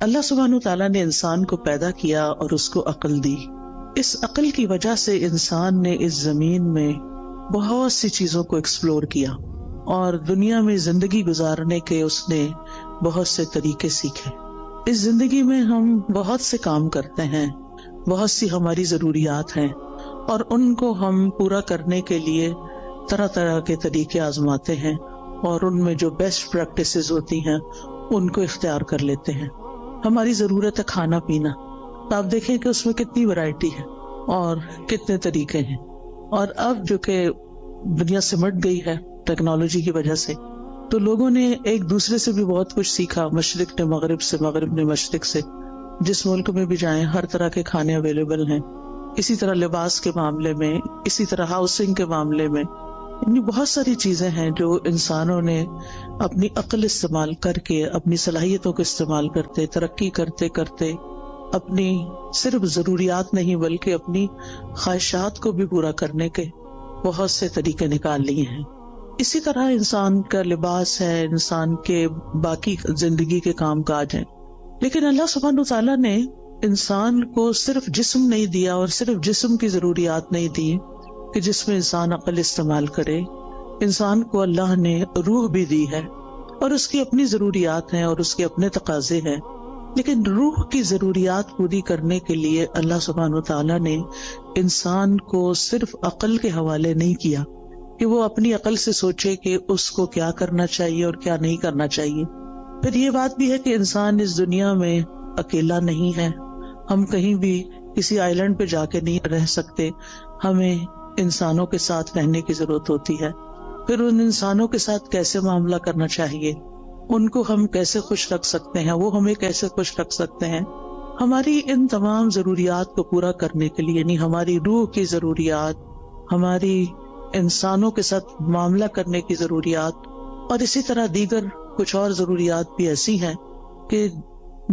اللہ سبحانہ تعالیٰ نے انسان کو پیدا کیا اور اس کو عقل دی. اس عقل کی وجہ سے انسان نے اس زمین میں بہت سی چیزوں کو ایکسپلور کیا اور دنیا میں زندگی گزارنے کے اس نے بہت سے طریقے سیکھے. اس زندگی میں ہم بہت سے کام کرتے ہیں، بہت سی ہماری ضروریات ہیں اور ان کو ہم پورا کرنے کے لیے طرح طرح کے طریقے آزماتے ہیں اور ان میں جو بیسٹ پریکٹسز ہوتی ہیں ان کو اختیار کر لیتے ہیں. ہماری ضرورت ہے کھانا پینا، تو آپ دیکھیں کہ اس میں کتنی ورائٹی ہے اور کتنے طریقے ہیں. اور اب جو کہ دنیا سمٹ گئی ہے ٹیکنالوجی کی وجہ سے، تو لوگوں نے ایک دوسرے سے بھی بہت کچھ سیکھا، مشرق نے مغرب سے، مغرب نے مشرق سے. جس ملک میں بھی جائیں ہر طرح کے کھانے اویلیبل ہیں. اسی طرح لباس کے معاملے میں، اسی طرح ہاؤسنگ کے معاملے میں، بہت ساری چیزیں ہیں جو انسانوں نے اپنی عقل استعمال کر کے، اپنی صلاحیتوں کو استعمال کرتے، ترقی کرتے کرتے اپنی صرف ضروریات نہیں بلکہ اپنی خواہشات کو بھی پورا کرنے کے بہت سے طریقے نکال لیے ہیں. اسی طرح انسان کا لباس ہے، انسان کے باقی زندگی کے کام کاج ہیں. لیکن اللہ سبحانہ تعالیٰ نے انسان کو صرف جسم نہیں دیا اور صرف جسم کی ضروریات نہیں دی کہ جس میں انسان عقل استعمال کرے. انسان کو اللہ نے روح بھی دی ہے اور اس کی اپنی ضروریات ہیں اور اس کے اپنے تقاضے ہیں. لیکن روح کی ضروریات پوری کرنے کے لیے اللہ سبحانہ تعالیٰ نے انسان کو صرف عقل کے حوالے نہیں کیا کہ وہ اپنی عقل سے سوچے کہ اس کو کیا کرنا چاہیے اور کیا نہیں کرنا چاہیے. پھر یہ بات بھی ہے کہ انسان اس دنیا میں اکیلا نہیں ہے. ہم کہیں بھی کسی آئی لینڈ پہ جا کے نہیں رہ سکتے، ہمیں انسانوں کے ساتھ رہنے کی ضرورت ہوتی ہے. پھر ان انسانوں کے ساتھ کیسے معاملہ کرنا چاہیے، ان کو ہم کیسے خوش رکھ سکتے ہیں، وہ ہمیں کیسے خوش رکھ سکتے ہیں. ہماری ان تمام ضروریات کو پورا کرنے کے لیے، یعنی ہماری روح کی ضروریات، ہماری انسانوں کے ساتھ معاملہ کرنے کی ضروریات، اور اسی طرح دیگر کچھ اور ضروریات بھی ایسی ہیں کہ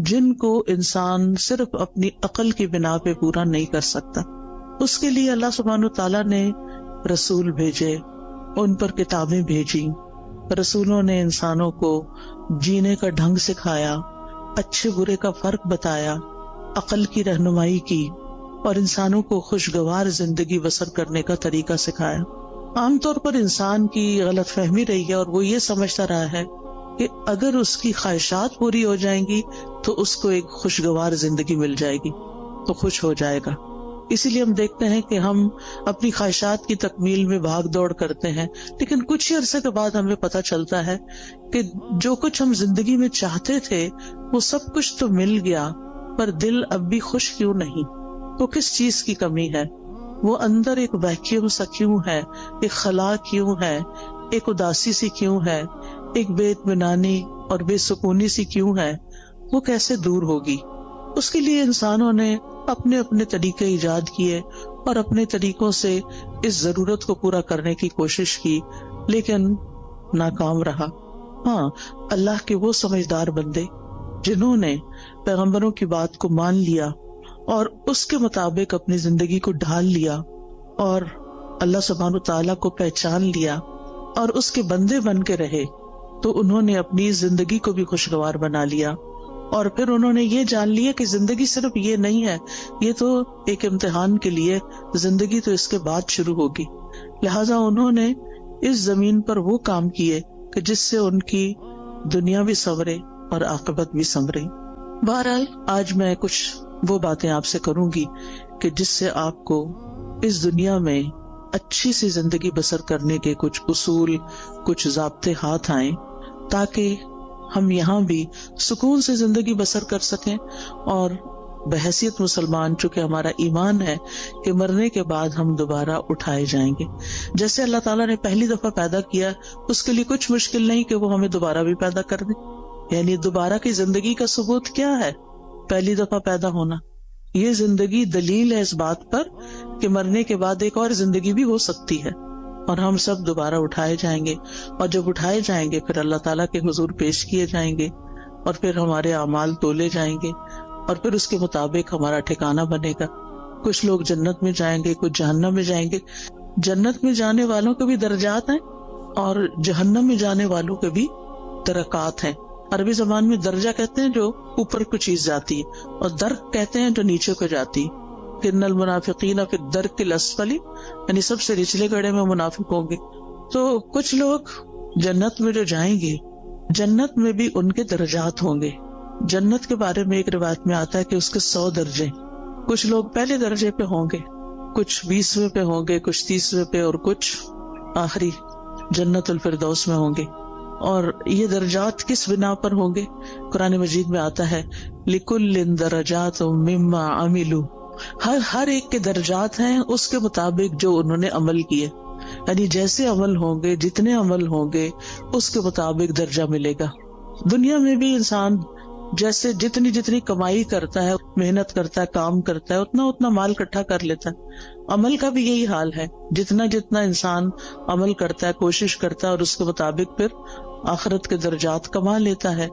جن کو انسان صرف اپنی عقل کی بنا پہ پورا نہیں کر سکتا. اس کے لیے اللہ سبحانہ تعالیٰ نے رسول بھیجے، ان پر کتابیں بھیجی. رسولوں نے انسانوں کو جینے کا ڈھنگ سکھایا، اچھے برے کا فرق بتایا، عقل کی رہنمائی کی اور انسانوں کو خوشگوار زندگی بسر کرنے کا طریقہ سکھایا. عام طور پر انسان کی غلط فہمی رہی ہے اور وہ یہ سمجھتا رہا ہے کہ اگر اس کی خواہشات پوری ہو جائیں گی تو اس کو ایک خوشگوار زندگی مل جائے گی، تو خوش ہو جائے گا. اسی لیے ہم دیکھتے ہیں کہ ہم اپنی خواہشات کی تکمیل میں بھاگ دوڑ کرتے ہیں، لیکن کچھ ہی عرصے کے بعد ہمیں پتہ چلتا ہے کہ جو کچھ ہم زندگی میں چاہتے تھے وہ سب کچھ تو مل گیا، پر دل اب بھی خوش کیوں نہیں؟ تو کس چیز کی کمی ہے؟ وہ اندر ایک ویکیوم سا کیوں ہے، ایک خلا کیوں ہے، ایک اداسی سی کیوں ہے، ایک بے اطمینانی اور بے سکونی سی کیوں ہے؟ وہ کیسے دور ہوگی؟ اس کے لیے انسانوں نے اپنے اپنے طریقے ایجاد کیے اور اپنے طریقوں سے اس ضرورت کو پورا کرنے کی کوشش کی، لیکن ناکام رہا. ہاں، اللہ کے وہ سمجھدار بندے جنہوں نے پیغمبروں کی بات کو مان لیا اور اس کے مطابق اپنی زندگی کو ڈھال لیا اور اللہ سبحانہ تعالیٰ کو پہچان لیا اور اس کے بندے بن کے رہے، تو انہوں نے اپنی زندگی کو بھی خوشگوار بنا لیا. اور پھر انہوں نے یہ جان لیا کہ زندگی صرف یہ نہیں ہے، یہ تو ایک امتحان کے لیے، زندگی تو اس کے بعد شروع ہوگی. لہٰذا انہوں نے اس زمین پر وہ کام کیے کہ جس سے ان کی دنیا بھی سنورے اور عاقبت بھی سنورے. بہرحال آج میں کچھ وہ باتیں آپ سے کروں گی کہ جس سے آپ کو اس دنیا میں اچھی سی زندگی بسر کرنے کے کچھ اصول، کچھ ضابطے ہاتھ آئیں، تاکہ ہم یہاں بھی سکون سے زندگی بسر کر سکیں اور بحیثیت مسلمان، چونکہ ہمارا ایمان ہے کہ مرنے کے بعد ہم دوبارہ اٹھائے جائیں گے. جیسے اللہ تعالیٰ نے پہلی دفعہ پیدا کیا، اس کے لیے کچھ مشکل نہیں کہ وہ ہمیں دوبارہ بھی پیدا کر دے. یعنی دوبارہ کی زندگی کا ثبوت کیا ہے؟ پہلی دفعہ پیدا ہونا. یہ زندگی دلیل ہے اس بات پر کہ مرنے کے بعد ایک اور زندگی بھی ہو سکتی ہے اور ہم سب دوبارہ اٹھائے جائیں گے. اور جب اٹھائے جائیں گے پھر اللہ تعالیٰ کے حضور پیش کیے جائیں گے اور پھر ہمارے اعمال تولے جائیں گے اور پھر اس کے مطابق ہمارا ٹھکانہ بنے گا. کچھ لوگ جنت میں جائیں گے، کچھ جہنم میں جائیں گے. جنت میں جانے والوں کے بھی درجات ہیں اور جہنم میں جانے والوں کے بھی درکات ہیں. عربی زبان میں درجہ کہتے ہیں جو اوپر کو چیز جاتی ہے، اور درک کہتے ہیں جو نیچے کو جاتی. ان المنافقین فی الدرک الاسفل، یعنی سب سے نچلے گڑھے میں منافق ہوں گے. تو کچھ لوگ جنت میں جو جائیں گے، جنت میں بھی ان کے درجات ہوں گے. جنت کے بارے میں ایک روایت میں آتا ہے کہ اس کے 100 درجے. کچھ لوگ پہلے درجے پہ ہوں گے، کچھ 20ویں پہ ہوں گے، کچھ 30ویں پہ، اور کچھ آخری جنت الفردوس میں ہوں گے. اور یہ درجات کس بنا پر ہوں گے؟ قرآن مجید میں آتا ہے لِكُلٍّ دَرَجَاتٌ مِّمَّا عَمِلُوا، ہر ایک کے درجات ہیں اس کے مطابق جو انہوں نے عمل کیے. یعنی جیسے عمل ہوں گے، جتنے عمل ہوں گے، اس کے مطابق درجہ ملے گا. دنیا میں بھی انسان جیسے جتنی کمائی کرتا ہے، محنت کرتا ہے، کام کرتا ہے، اتنا مال اکٹھا کر لیتا ہے. عمل کا بھی یہی حال ہے، جتنا انسان عمل کرتا ہے، کوشش کرتا ہے، اور اس کے مطابق پھر آخرت کے درجات کما لیتا ہے.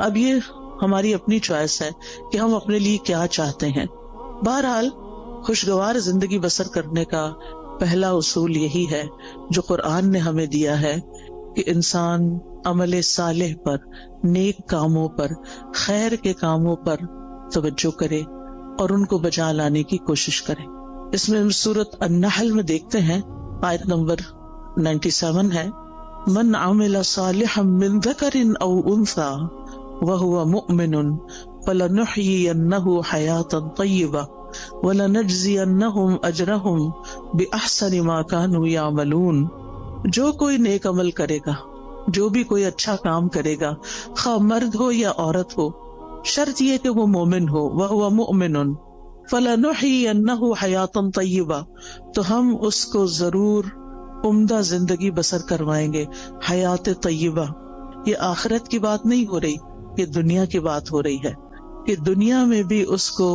اب یہ ہماری اپنی چوائس ہے کہ ہم اپنے لیے کیا چاہتے ہیں. بہرحال خوشگوار زندگی بسر کرنے کا پہلا اصول یہی ہے جو قرآن نے ہمیں دیا ہے کہ انسان عمل صالح پر، نیک کاموں پر، خیر کے کاموں پر توجہ کرے اور ان کو بجا لانے کی کوشش کرے. اس میں سورۃ النحل میں دیکھتے ہیں، آیت نمبر 97 ہے، من عمل صالحا من ذکر او انثى وهو مؤمن فلنحيينه حياة طيبة وَلَنَجْزِيَنَّهُمْ أَجْرَهُمْ بِأَحْسَنِ مَا كَانُوا يَعْمَلُونَ. جو کوئی نیک عمل کرے گا، جو بھی کوئی اچھا کام کرے گا، خواہ مرد ہو یا عورت ہو، شرط یہ کہ وہ مومن ہو. وَهُوَ مُؤْمِنٌ فَلَنُحْيِيَنَّهُ حَيَاةً طَيِّبَةً، تو ہم اس کو ضرور عمدہ زندگی بسر کروائیں گے. حیات طیبہ، یہ آخرت کی بات نہیں ہو رہی، یہ دنیا کی بات ہو رہی ہے کہ دنیا میں بھی اس کو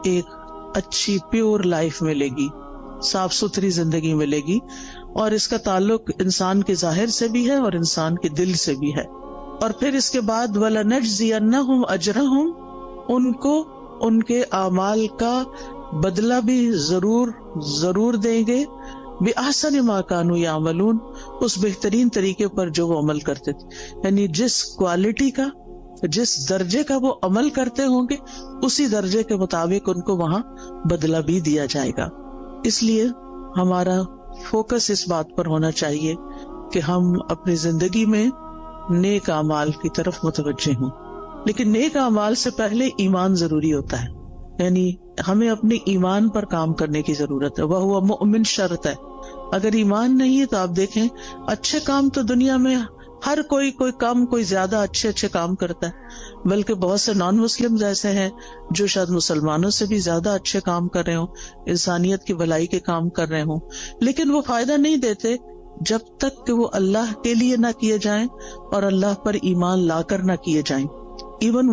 ایک اچھی پیور لائف ملے گی، صاف ستھری زندگی ملے گی. اور اس کا تعلق انسان کے ظاہر سے بھی ہے اور انسان کے دل سے بھی ہے. اور پھر اس کے بعد وَلَنَجْزِيَنَّهُمْ أَجْرَهُمْ، ان کو ان کے اعمال کا بدلہ بھی ضرور دیں گے. بِأَحْسَنِ مَا كَانُوا يَعْمَلُونَ، اس بہترین طریقے پر جو وہ عمل کرتے تھے. یعنی جس کوالٹی کا، جس درجے کا وہ عمل کرتے ہوں گے، اسی درجے کے مطابق ان کو وہاں بدلہ بھی دیا جائے گا. اس لیے ہمارا فوکس اس بات پر ہونا چاہیے کہ ہم اپنی زندگی میں نیک اعمال کی طرف متوجہ ہوں. لیکن نیک اعمال سے پہلے ایمان ضروری ہوتا ہے، یعنی ہمیں اپنے ایمان پر کام کرنے کی ضرورت ہے. وہ مؤمن شرط ہے. اگر ایمان نہیں ہے تو آپ دیکھیں اچھے کام تو دنیا میں ہر کوئی کم کوئی زیادہ اچھے کام کرتا ہے، بلکہ بہت سے نان مسلم ایسے ہیں جو شاید مسلمانوں سے بھی زیادہ اچھے کام کر رہے ہوں، انسانیت کی بھلائی کے کام کر رہے ہوں، لیکن وہ فائدہ نہیں دیتے جب تک کہ وہ اللہ کے لیے نہ کیے جائیں اور اللہ پر ایمان لا کر نہ کیے جائیں. ایون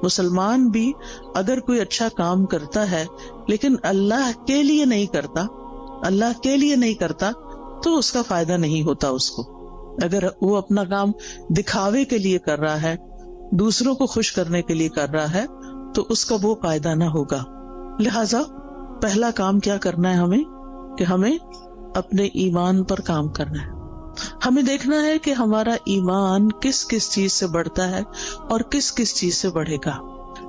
مسلمان بھی اگر کوئی اچھا کام کرتا ہے لیکن اللہ کے لیے نہیں کرتا تو اس کا فائدہ نہیں ہوتا اس کو. اگر وہ اپنا کام دکھاوے کے لیے کر رہا ہے، دوسروں کو خوش کرنے کے لیے کر رہا ہے، تو اس کا وہ فائدہ نہ ہوگا. لہذا پہلا کام کیا کرنا ہے ہمیں کہ ہمیں اپنے ایمان پر کام کرنا ہے. ہمیں دیکھنا ہے کہ ہمارا ایمان کس کس چیز سے بڑھتا ہے اور کس کس چیز سے بڑھے گا.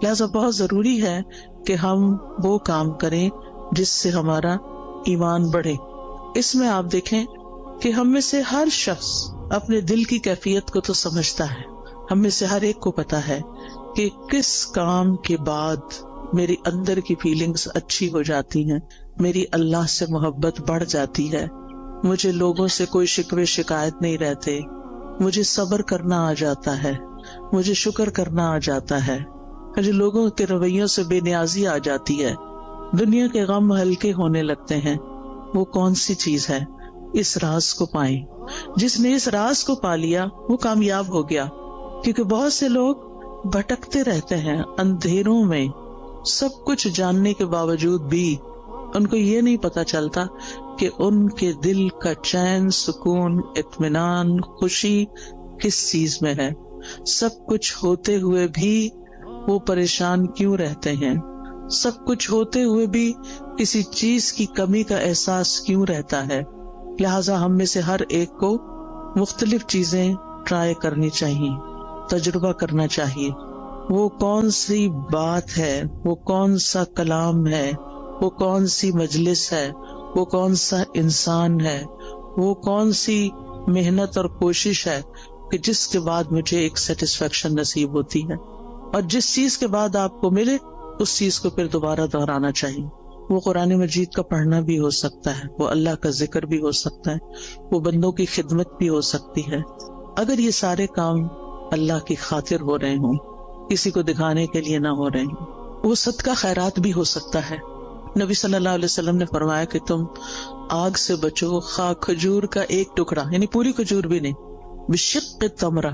لہذا بہت ضروری ہے کہ ہم وہ کام کریں جس سے ہمارا ایمان بڑھے. اس میں آپ دیکھیں کہ ہم میں سے ہر شخص اپنے دل کی کیفیت کو تو سمجھتا ہے. ہم میں سے ہر ایک کو پتا ہے کہ کس کام کے بعد میری اندر کی فیلنگز اچھی ہو جاتی ہیں، میری اللہ سے محبت بڑھ جاتی ہے، مجھے لوگوں سے کوئی شکوے شکایت نہیں رہتے، مجھے صبر کرنا آ جاتا ہے، مجھے شکر کرنا آ جاتا ہے، مجھے لوگوں کے رویوں سے بے نیازی آ جاتی ہے، دنیا کے غم ہلکے ہونے لگتے ہیں. وہ کون سی چیز ہے؟ اس راز کو پائیں. جس نے اس راز کو پا لیا وہ کامیاب ہو گیا. کیونکہ بہت سے لوگ بھٹکتے رہتے ہیں اندھیروں میں، سب کچھ جاننے کے باوجود بھی ان کو یہ نہیں پتا چلتا کہ ان کے دل کا چین، سکون، اطمینان، خوشی کس چیز میں ہے. سب کچھ ہوتے ہوئے بھی وہ پریشان کیوں رہتے ہیں؟ سب کچھ ہوتے ہوئے بھی کسی چیز کی کمی کا احساس کیوں رہتا ہے؟ لہٰذا ہم میں سے ہر ایک کو مختلف چیزیں ٹرائی کرنی چاہیے تجربہ کرنا چاہیے. وہ کون سی بات ہے، وہ کون سا کلام ہے، وہ کون سی مجلس ہے، وہ کون سا انسان ہے، وہ کون سی محنت اور کوشش ہے کہ جس کے بعد مجھے ایک سیٹسفیکشن نصیب ہوتی ہے. اور جس چیز کے بعد آپ کو ملے اس چیز کو پھر دوبارہ دہرانا چاہیے. وہ قرآن مجید کا پڑھنا بھی ہو سکتا ہے، وہ اللہ کا ذکر بھی ہو سکتا ہے، وہ بندوں کی خدمت بھی ہو سکتی ہے. اگر یہ سارے کام اللہ کی خاطر ہو رہے ہوں، کسی کو دکھانے کے لیے نہ ہو رہے ہوں، وہ صدقہ خیرات بھی ہو سکتا ہے. نبی صلی اللہ علیہ وسلم نے فرمایا کہ تم آگ سے بچو خواہ کھجور کا ایک ٹکڑا، یعنی پوری کھجور بھی نہیں، بشق تمرہ.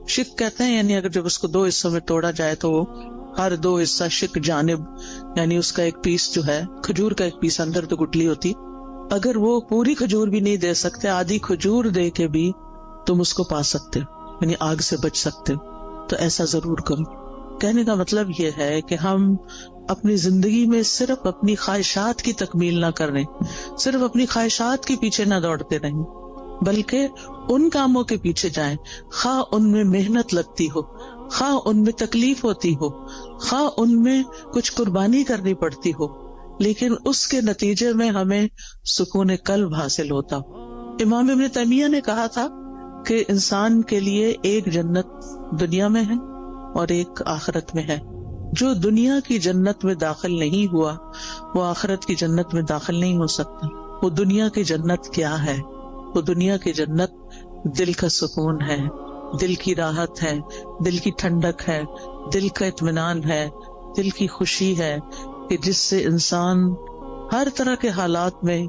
شق کہتے ہیں یعنی اگر جب اس کو 2 حصوں میں توڑا جائے تو وہ ہر 2 حصہ شق جانب، یعنی اس کا ایک پیس جو ہے کھجور کا ایک پیس اندر تو گٹلی ہوتی، اگر وہ پوری کھجور بھی نہیں دے سکتے، آدھی کھجور دے کے بھی تم اس کو پا سکتے ہو، یعنی آگ سے بچ سکتے ہو. تو ایسا ضرور کرو. کہنے کا مطلب یہ ہے کہ ہم اپنی زندگی میں صرف اپنی خواہشات کی تکمیل نہ کریں، صرف اپنی خواہشات کے پیچھے نہ دوڑتے رہیں، بلکہ ان کاموں کے پیچھے جائیں خواہ ان میں محنت لگتی ہو، خواہ ان میں تکلیف ہوتی ہو، خواہ ان میں کچھ قربانی کرنی پڑتی ہو، لیکن اس کے نتیجے میں ہمیں سکون قلب حاصل ہوتا ہو. امام ابن تیمیہ نے کہا تھا کہ انسان کے لیے ایک جنت دنیا میں ہے اور ایک آخرت میں ہے. جو دنیا کی جنت میں داخل نہیں ہوا وہ آخرت کی جنت میں داخل نہیں ہو سکتا. وہ دنیا کی جنت کیا ہے؟ وہ دنیا کی جنت دل کا سکون ہے، دل کی راحت ہے، دل کی ٹھنڈک ہے، دل کا اطمینان ہے، دل کی خوشی ہے کہ جس سے انسان ہر طرح کے حالات میں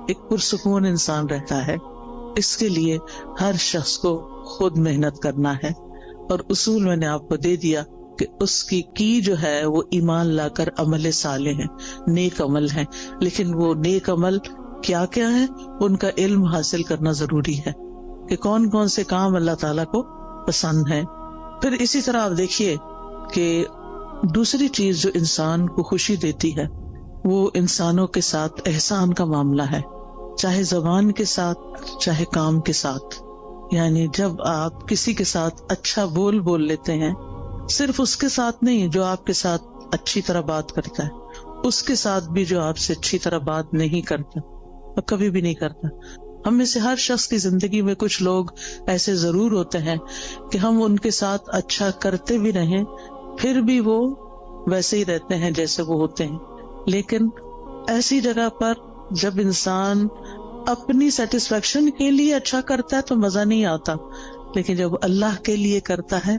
ایک پرسکون انسان رہتا ہے. اس کے لیے ہر شخص کو خود محنت کرنا ہے. اور اصول میں نے آپ کو دے دیا کہ اس کی جو ہے وہ ایمان لا کر عمل صالح ہے، نیک عمل ہے. لیکن وہ نیک عمل کیا کیا ہے، ان کا علم حاصل کرنا ضروری ہے کہ کون کون سے کام اللہ تعالیٰ کو پسند ہے. پھر اسی طرح آپ دیکھیے کہ دوسری چیز جو انسان کو خوشی دیتی ہے وہ انسانوں کے ساتھ احسان کا معاملہ ہے، چاہے زبان کے ساتھ چاہے کام کے ساتھ. یعنی جب آپ کسی کے ساتھ اچھا بول لیتے ہیں، صرف اس کے ساتھ نہیں جو آپ کے ساتھ اچھی طرح بات کرتا ہے، اس کے ساتھ بھی جو آپ سے اچھی طرح بات نہیں کرتا اور کبھی بھی نہیں کرتا. ہم میں سے ہر شخص کی زندگی میں کچھ لوگ ایسے ضرور ہوتے ہیں کہ ہم ان کے ساتھ اچھا کرتے بھی رہیں پھر بھی وہ ویسے ہی رہتے ہیں جیسے وہ ہوتے ہیں. لیکن ایسی جگہ پر جب انسان اپنی سیٹسفیکشن کے لیے اچھا کرتا ہے تو مزہ نہیں آتا، لیکن جب اللہ کے لیے کرتا ہے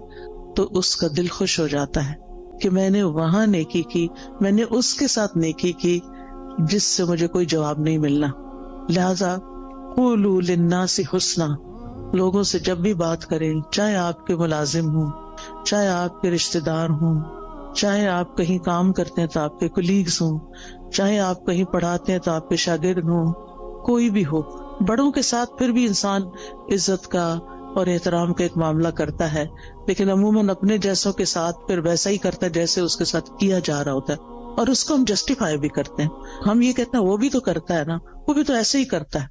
تو اس کا دل خوش ہو جاتا ہے کہ میں نے وہاں نیکی کی، میں نے اس کے ساتھ نیکی کی جس سے مجھے کوئی جواب نہیں ملنا. لہذا قولوا للناس حسنا، لوگوں سے جب بھی بات کریں، چاہے آپ کے ملازم ہوں، چاہے آپ کے رشتہ دار ہوں، چاہے آپ کہیں کام کرتے ہیں تو آپ کے کولیگز ہوں، چاہے آپ کہیں پڑھاتے ہیں تو آپ کے شاگرد ہوں، کوئی بھی ہو، بڑوں کے ساتھ پھر بھی انسان عزت کا اور احترام کا ایک معاملہ کرتا ہے، لیکن عموماً اپنے جیسوں کے ساتھ پھر ویسا ہی کرتا ہے جیسے اس کے ساتھ کیا جا رہا ہوتا ہے، اور اس کو ہم جسٹیفائی بھی کرتے ہیں. ہم یہ کہتے ہیں وہ بھی تو کرتا ہے نا، وہ بھی تو ایسے ہی کرتا ہے،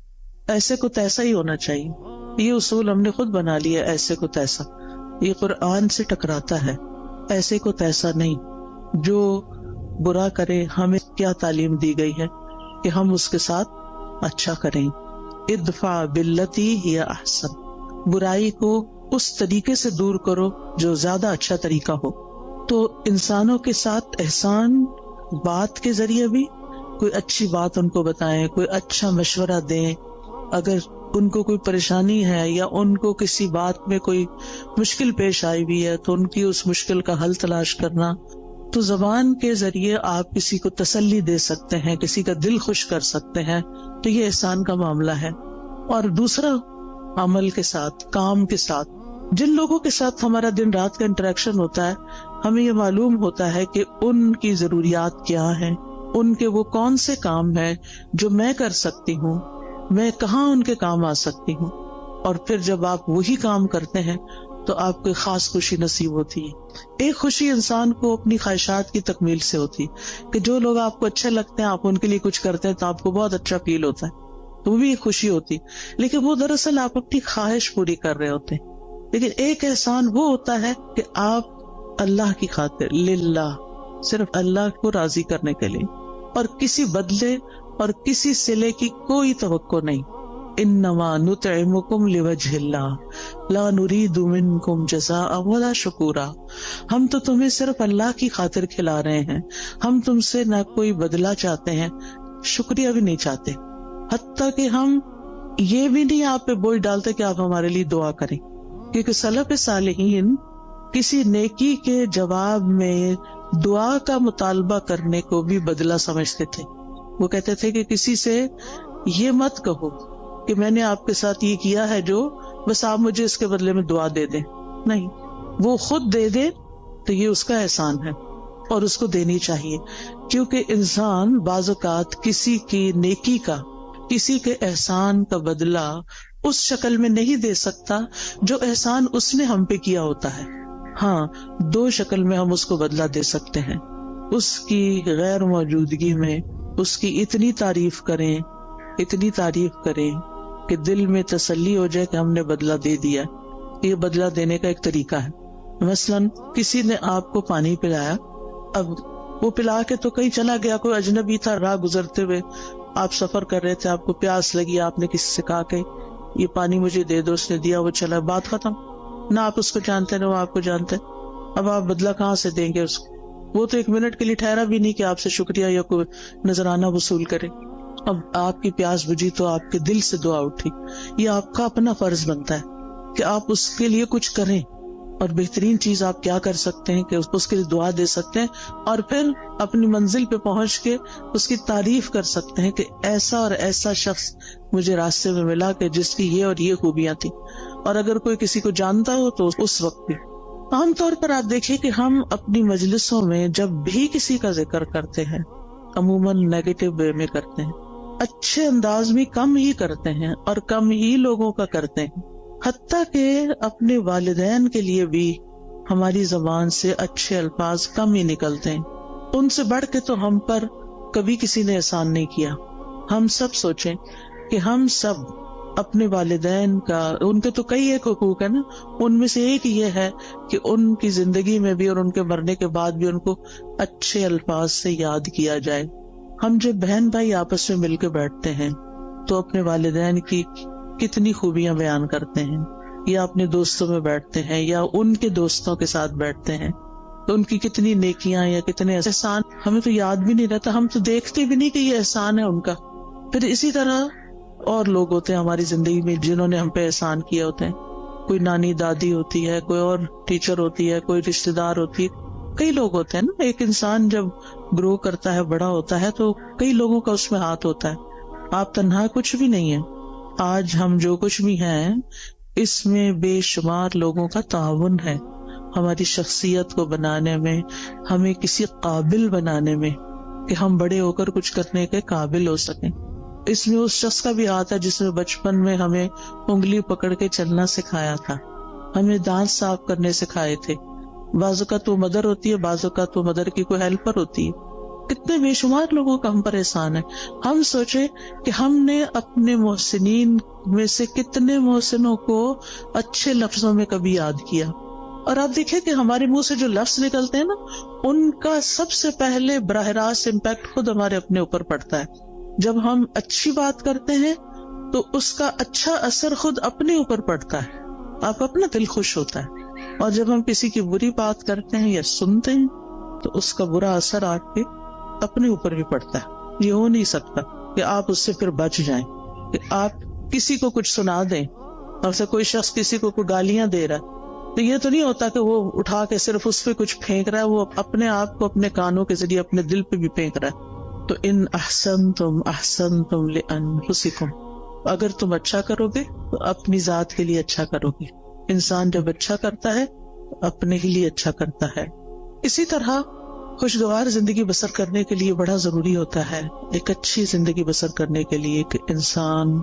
ایسے کو تیسا ہی ہونا چاہیے. یہ اصول ہم نے خود بنا لیا، ایسے کو تیسا. یہ قرآن سے ٹکراتا ہے. ایسے کو تیسا نہیں. جو برا کرے ہمیں کیا تعلیم دی گئی ہے کہ ہم اس کے ساتھ اچھا کریں. ادفع باللتی ہی احسن، برائی کو اس طریقے سے دور کرو جو زیادہ اچھا طریقہ ہو. تو انسانوں کے ساتھ احسان بات کے ذریعے بھی، کوئی اچھی بات ان کو بتائیں، کوئی اچھا مشورہ دیں. اگر ان کو کوئی پریشانی ہے یا ان کو کسی بات میں کوئی مشکل پیش آئی ہوئی ہے تو ان کی اس مشکل کا حل تلاش کرنا. تو زبان کے ذریعے آپ کسی کو تسلی دے سکتے ہیں، کسی کا دل خوش کر سکتے ہیں، تو یہ احسان کا معاملہ ہے. اور دوسرا، عمل کے ساتھ، کام کے ساتھ، جن لوگوں کے ساتھ ہمارا دن رات کا انٹریکشن ہوتا ہے، ہمیں یہ معلوم ہوتا ہے کہ ان کی ضروریات کیا ہیں، ان کے وہ کون سے کام ہیں جو میں کر سکتی ہوں، میں کہاں ان کے کام آ سکتی ہوں. اور پھر جب آپ وہی کام کرتے ہیں تو آپ کو خاص خوشی نصیب ہوتی ہے. ایک خوشی انسان کو اپنی خواہشات کی تکمیل سے ہوتی ہے کہ جو لوگ آپ کو اچھے لگتے ہیں، آپ ان کے لیے کچھ کرتے ہیں تو آپ کو بہت اچھا فیل ہوتا ہے، تو وہ بھی ایک خوشی ہوتی. لیکن وہ دراصل آپ اپنی خواہش پوری کر رہے ہوتے ہیں. لیکن ایک احسان وہ ہوتا ہے کہ آپ اللہ کی خاطر للہ، صرف اللہ کو راضی کرنے کے لیے، اور کسی بدلے اور کسی صلے کی کوئی توقع نہیں. انما نطعمکم لوجہ اللہ لا نرید منکم جزاء ولا شکورا. ہم تو تمہیں صرف اللہ کی خاطر کھلا رہے ہیں، ہم تم سے نہ کوئی بدلہ چاہتے ہیں، شکریہ بھی نہیں چاہتے. حتیٰ کہ ہم یہ بھی نہیں آپ پہ بوجھ ڈالتے کہ آپ ہمارے لیے دعا کریں، کیونکہ سلف صالحین کسی نیکی کے جواب میں دعا کا مطالبہ کرنے کو بھی بدلہ سمجھتے تھے. وہ کہتے تھے کہ کسی سے یہ مت کہو کہ میں نے آپ کے ساتھ یہ کیا ہے جو بس آپ مجھے اس کے بدلے میں دعا دے دیں. نہیں، وہ خود دے دے تو یہ اس کا احسان ہے اور اس کو دینی چاہیے، کیونکہ انسان بعض اوقات کسی کی نیکی کا، کسی کے احسان کا بدلہ اس شکل میں نہیں دے سکتا جو احسان اس نے ہم پہ کیا ہوتا ہے. ہاں، دو شکل میں ہم اس کو بدلہ دے سکتے ہیں. اس کی غیر موجودگی میں اس کی اتنی تعریف کریں کہ دل میں تسلی ہو جائے کہ ہم نے بدلہ دے دیا. یہ بدلہ دینے کا ایک طریقہ ہے. مثلاً کسی نے آپ کو پانی پلایا، اب وہ پلا کے تو کہیں چلا گیا، کوئی اجنبی تھا، راہ گزرتے ہوئے آپ سفر کر رہے تھے، آپ کو پیاس لگی، آپ نے کسی سے کہا کہ یہ پانی مجھے دے دو، اس نے دیا، وہ چلا، بات ختم. نہ آپ اس کو جانتے نہ وہ آپ کو جانتے. اب آپ بدلہ کہاں سے دیں گے اس کو؟ وہ تو ایک منٹ کے لیے ٹھہرا بھی نہیں کہ آپ سے شکریہ یا کوئی نذرانہ وصول کرے. اب آپ کی پیاس بجھی تو آپ کے دل سے دعا اٹھی. یہ آپ کا اپنا فرض بنتا ہے کہ آپ اس کے لیے کچھ کریں، اور بہترین چیز آپ کیا کر سکتے ہیں کہ اس کے لیے دعا دے سکتے ہیں، اور پھر اپنی منزل پہ پہنچ کے اس کی تعریف کر سکتے ہیں کہ ایسا اور ایسا شخص مجھے راستے میں ملا کہ جس کی یہ اور یہ خوبیاں تھیں. اور اگر کوئی کسی کو جانتا ہو تو اس وقت بھی. عام طور پر آپ دیکھیں کہ ہم اپنی مجلسوں میں جب بھی کسی کا ذکر کرتے ہیں عموماً نیگیٹو وے میں کرتے ہیں، اچھے انداز میں کم ہی کرتے ہیں اور کم ہی لوگوں کا کرتے ہیں. حتیٰ کہ اپنے والدین کے لیے بھی ہماری زبان سے اچھے الفاظ کم ہی نکلتے ہیں. ان سے بڑھ کے تو ہم پر کبھی کسی نے احسان نہیں کیا. ہم سب سوچیں کہ ہم سب اپنے والدین کا، ان کے تو کئی ایک حقوق ہے نا، ان میں سے ایک یہ ہے کہ ان کی زندگی میں بھی اور ان کے مرنے کے بعد بھی ان کو اچھے الفاظ سے یاد کیا جائے. ہم جب بہن بھائی آپس میں مل کے بیٹھتے ہیں تو اپنے والدین کی کتنی خوبیاں بیان کرتے ہیں، یا اپنے دوستوں میں بیٹھتے ہیں یا ان کے دوستوں کے ساتھ بیٹھتے ہیں تو ان کی کتنی نیکیاں یا کتنے احسان ہمیں تو یاد بھی نہیں رہتا، ہم تو دیکھتے بھی نہیں کہ یہ احسان ہے ان کا. پھر اسی طرح اور لوگ ہوتے ہیں ہماری زندگی میں جنہوں نے ہم پہ احسان کیا ہوتے ہیں. کوئی نانی دادی ہوتی ہے، کوئی اور ٹیچر ہوتی ہے، کوئی رشتے دار ہوتی ہے، کئی لوگ ہوتے ہیں نا. ایک انسان جب گرو کرتا ہے، بڑا ہوتا ہے، تو کئی لوگوں کا اس میں ہاتھ ہوتا ہے. آپ تنہا کچھ بھی نہیں ہے. آج ہم جو کچھ بھی ہیں اس میں بے شمار لوگوں کا تعاون ہے ہماری شخصیت کو بنانے میں، ہمیں کسی قابل بنانے میں کہ ہم بڑے ہو کر کچھ کرنے کے قابل ہو سکیں. اس میں اس شخص کا بھی ہاتھ ہے جس نے بچپن میں ہمیں انگلی پکڑ کے چلنا سکھایا تھا، ہمیں دانت صاف کرنے سکھائے تھے. بعض اوقات تو مدر ہوتی ہے، بعض اوقات تو مدر کی کوئی ہیلپر ہوتی ہے. کتنے بے شمار لوگوں کا ہم پر احسان ہے. ہم سوچیں کہ ہم نے اپنے محسنین میں سے کتنے محسنوں کو اچھے لفظوں میں کبھی یاد کیا. اور آپ دیکھیں کہ ہمارے منہ سے جو لفظ نکلتے ہیں نا، ان کا سب سے پہلے براہ راست امپیکٹ خود ہمارے اپنے اوپر پڑتا ہے. جب ہم اچھی بات کرتے ہیں تو اس کا اچھا اثر خود اپنے اوپر پڑتا ہے، آپ کا اپنا دل خوش ہوتا ہے. اور جب ہم کسی کی بری بات کرتے ہیں یا سنتے ہیں تو اس کا برا اثر آپ کے اپنے اوپر بھی پڑتا ہے. یہ ہو نہیں سکتا کہ آپ اس سے پھر بچ جائیں، کہ آپ کسی کو کچھ سنا دیں. اور سے کوئی شخص کسی کو کوئی گالیاں دے رہا ہے تو یہ تو نہیں ہوتا کہ وہ اٹھا کے صرف اس پہ کچھ پھینک رہا ہے، وہ اپنے آپ کو اپنے کانوں کے ذریعے اپنے دل پہ بھی پھینک رہا ہے. تو ان احسنتم احسنتم لانفسکم، اگر تم اچھا کرو گے تو اپنی ذات کے لیے اچھا کرو گے. انسان جب اچھا کرتا ہے تو اپنے ہی لیے اچھا کرتا ہے. اسی طرح خوشگوار زندگی بسر کرنے کے لیے بڑا ضروری ہوتا ہے، ایک اچھی زندگی بسر کرنے کے لیے کہ انسان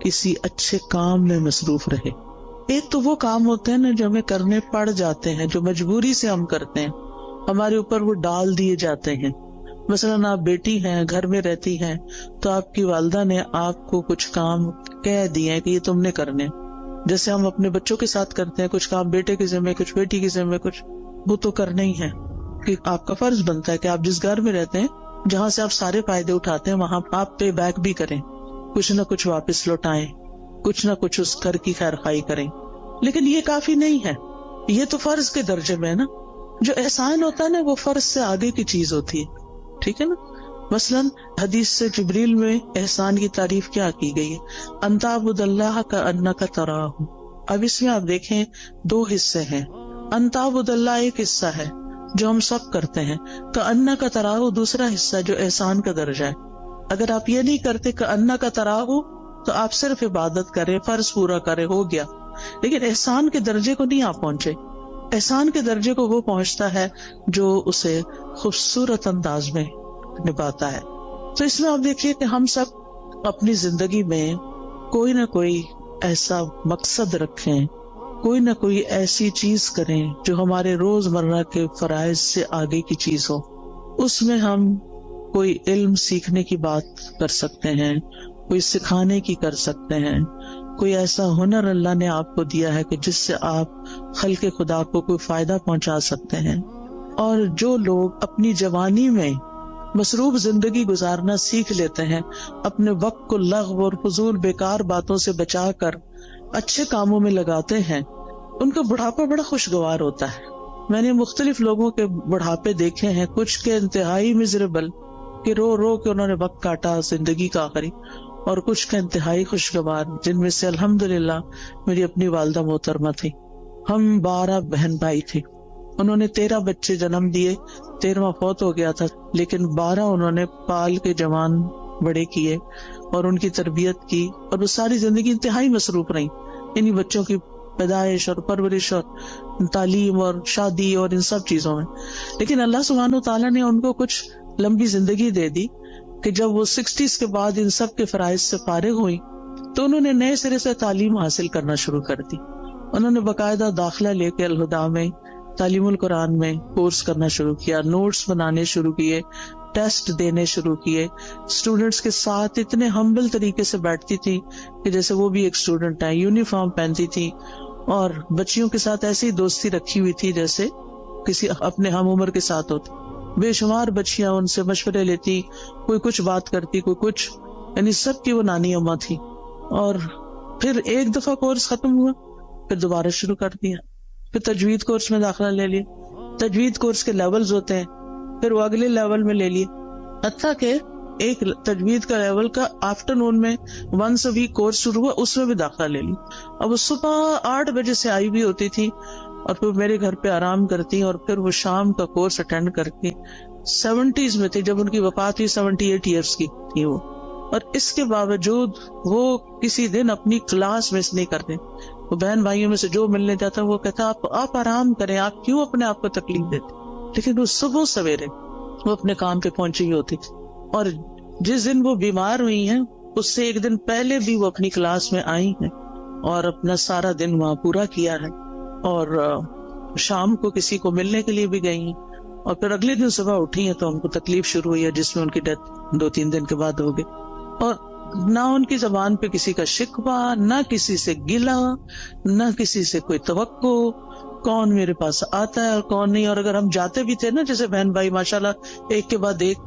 کسی اچھے کام میں مصروف رہے. ایک تو وہ کام ہوتے ہیں نا جو ہمیں کرنے پڑ جاتے ہیں، جو مجبوری سے ہم کرتے ہیں، ہمارے اوپر وہ ڈال دیے جاتے ہیں. مثلاً آپ بیٹی ہیں، گھر میں رہتی ہیں، تو آپ کی والدہ نے آپ کو کچھ کام کہہ دیے کہ یہ تم نے کرنے. جیسے ہم اپنے بچوں کے ساتھ کرتے ہیں کچھ کام بیٹے کے ذمہ کچھ بیٹی کے ذمہ کچھ، وہ تو کرنا ہی ہے کہ آپ کا فرض بنتا ہے کہ آپ جس گھر میں رہتے ہیں جہاں سے آپ سارے فائدے اٹھاتے ہیں وہاں آپ پے بیک بھی کریں، کچھ نہ کچھ واپس لوٹائیں، کچھ نہ کچھ اس گھر کی خیر خواہی کریں. لیکن یہ کافی نہیں ہے، یہ تو فرض کے درجے میں ہے نا. جو احسان ہوتا ہے نا وہ فرض سے آگے کی چیز ہوتی ہے، ٹھیک ہے نا. مثلاً حدیث سے جبریل میں احسان کی تعریف کیا کی گئی ہے؟ ان تعبد اللہ کأنک تراہ. اب اس میں آپ دیکھیں دو حصے ہیں. ان تعبد اللہ ایک حصہ ہے جو ہم سب کرتے ہیں، کأنک تراہ دوسرا حصہ جو احسان کا درجہ ہے. اگر آپ یہ نہیں کرتے کأنک تراہ تو آپ صرف عبادت کریں، فرض پورا کریں، ہو گیا. لیکن احسان کے درجے کو نہیں آپ پہنچے. احسان کے درجے کو وہ پہنچتا ہے جو اسے خوبصورت انداز میں نبھاتا ہے. تو اس میں آپ دیکھیے کہ ہم سب اپنی زندگی میں کوئی نہ کوئی ایسا مقصد رکھیں، کوئی نہ کوئی ایسی چیز کریں جو ہمارے روزمرہ کے فرائض سے آگے کی چیز ہو. اس میں ہم کوئی علم سیکھنے کی بات کر سکتے ہیں، کوئی سکھانے کی کر سکتے ہیں، کوئی ایسا ہنر اللہ نے آپ کو دیا ہے کہ جس سے آپ خلق خدا کو کوئی فائدہ پہنچا سکتے ہیں. اور جو لوگ اپنی جوانی میں مصروف زندگی گزارنا سیکھ لیتے ہیں، اپنے وقت کو لغو اور فضول بیکار باتوں سے بچا کر اچھے کاموں میں لگاتے ہیں، ان کا بڑھاپا بڑا خوشگوار ہوتا ہے. میں نے مختلف لوگوں کے بڑھاپے دیکھے ہیں، کچھ کے انتہائی مزریبل کہ رو رو کے انہوں نے وقت کاٹا زندگی کا آخری، اور کچھ کا انتہائی خوشگوار، جن میں سے الحمدللہ میری اپنی والدہ محترمہ تھی. ہم 12 بہن بھائی تھے، انہوں نے 13 بچے جنم دیے، 13واں فوت ہو گیا تھا، لیکن 12 انہوں نے پال کے جوان بڑے کیے اور ان کی تربیت کی، اور وہ ساری زندگی انتہائی مصروف رہی انہی بچوں کی پیدائش اور پرورش اور تعلیم اور شادی اور ان سب چیزوں میں. لیکن اللہ سبحانہ و تعالیٰ نے ان کو کچھ لمبی زندگی دے دی کہ جب وہ 60s کے بعد ان سب کے فرائض سے فارغ ہوئی تو انہوں نے نئے سرے سے تعلیم حاصل کرنا شروع کر دی. انہوں نے باقاعدہ داخلہ لے کے الہدیٰ میں تعلیم القرآن میں کورس کرنا شروع کیا، نوٹس بنانے شروع کیے، ٹیسٹ دینے شروع کیے. اسٹوڈنٹس کے ساتھ اتنے ہمبل طریقے سے بیٹھتی تھی کہ جیسے وہ بھی ایک اسٹوڈنٹ ہے، یونیفارم پہنتی تھی، اور بچیوں کے ساتھ ایسی دوستی رکھی ہوئی تھی جیسے کسی اپنے ہم عمر کے ساتھ ہوتی. بے شمار بچیاں ان سے مشورے لیتی، کوئی کچھ بات کرتی، کوئی کچھ، یعنی سب کی وہ نانی اماں تھی. اور پھر ایک دفعہ کورس ختم ہوا، پھر دوبارہ شروع کر دیا، پھر تجوید کورس میں داخلہ لے لیا. تجوید کورس کے لیولز ہوتے ہیں، پھر وہ اگلے لیول میں لے لیے، حتیٰ کہ ایک تجوید کا لیول کا آفٹرنون میں ونس اے ویک کورس شروع ہوا، اس میں بھی داخلہ لے لی. اب وہ صبح 8 بجے سے آئی بھی ہوتی تھی اور پھر میرے گھر پہ آرام کرتی، اور پھر وہ شام کا کورس اٹینڈ کر کے 70s میں تھی جب ان کی وفات ہوئی، 78 ایئرس کی تھی وہ. اور اس کے باوجود وہ کسی دن اپنی کلاس مس نہیں کرتے. وہ بہن بھائیوں میں سے جو ملنے جاتا وہ کہتا آپ آرام کریں، آپ کیوں اپنے آپ کو تکلیف دیتے. لیکن وہ صبح سویرے وہ اپنے کام پہ پہنچی ہوئی ہوتی تھی. اور جس دن وہ بیمار ہوئی ہیں اس سے ایک دن پہلے بھی وہ اپنی کلاس میں آئی ہیں اور اپنا سارا دن وہاں پورا کیا ہے، اور شام کو کسی کو ملنے کے لیے بھی گئی ہیں، اور پھر اگلے دن صبح اٹھی ہیں تو ان کو تکلیف شروع ہوئی ہے جس میں ان کی ڈیتھ 2-3 دن کے بعد ہو گئی. اور نہ ان کی زبان پہ کسی کا شکوہ، نہ کسی سے گلہ، نہ کسی سے کوئی توقع، کون میرے پاس آتا ہے اور کون نہیں. اور اگر ہم جاتے بھی تھے نا جیسے بہن بھائی ماشاءاللہ ایک کے بعد ایک،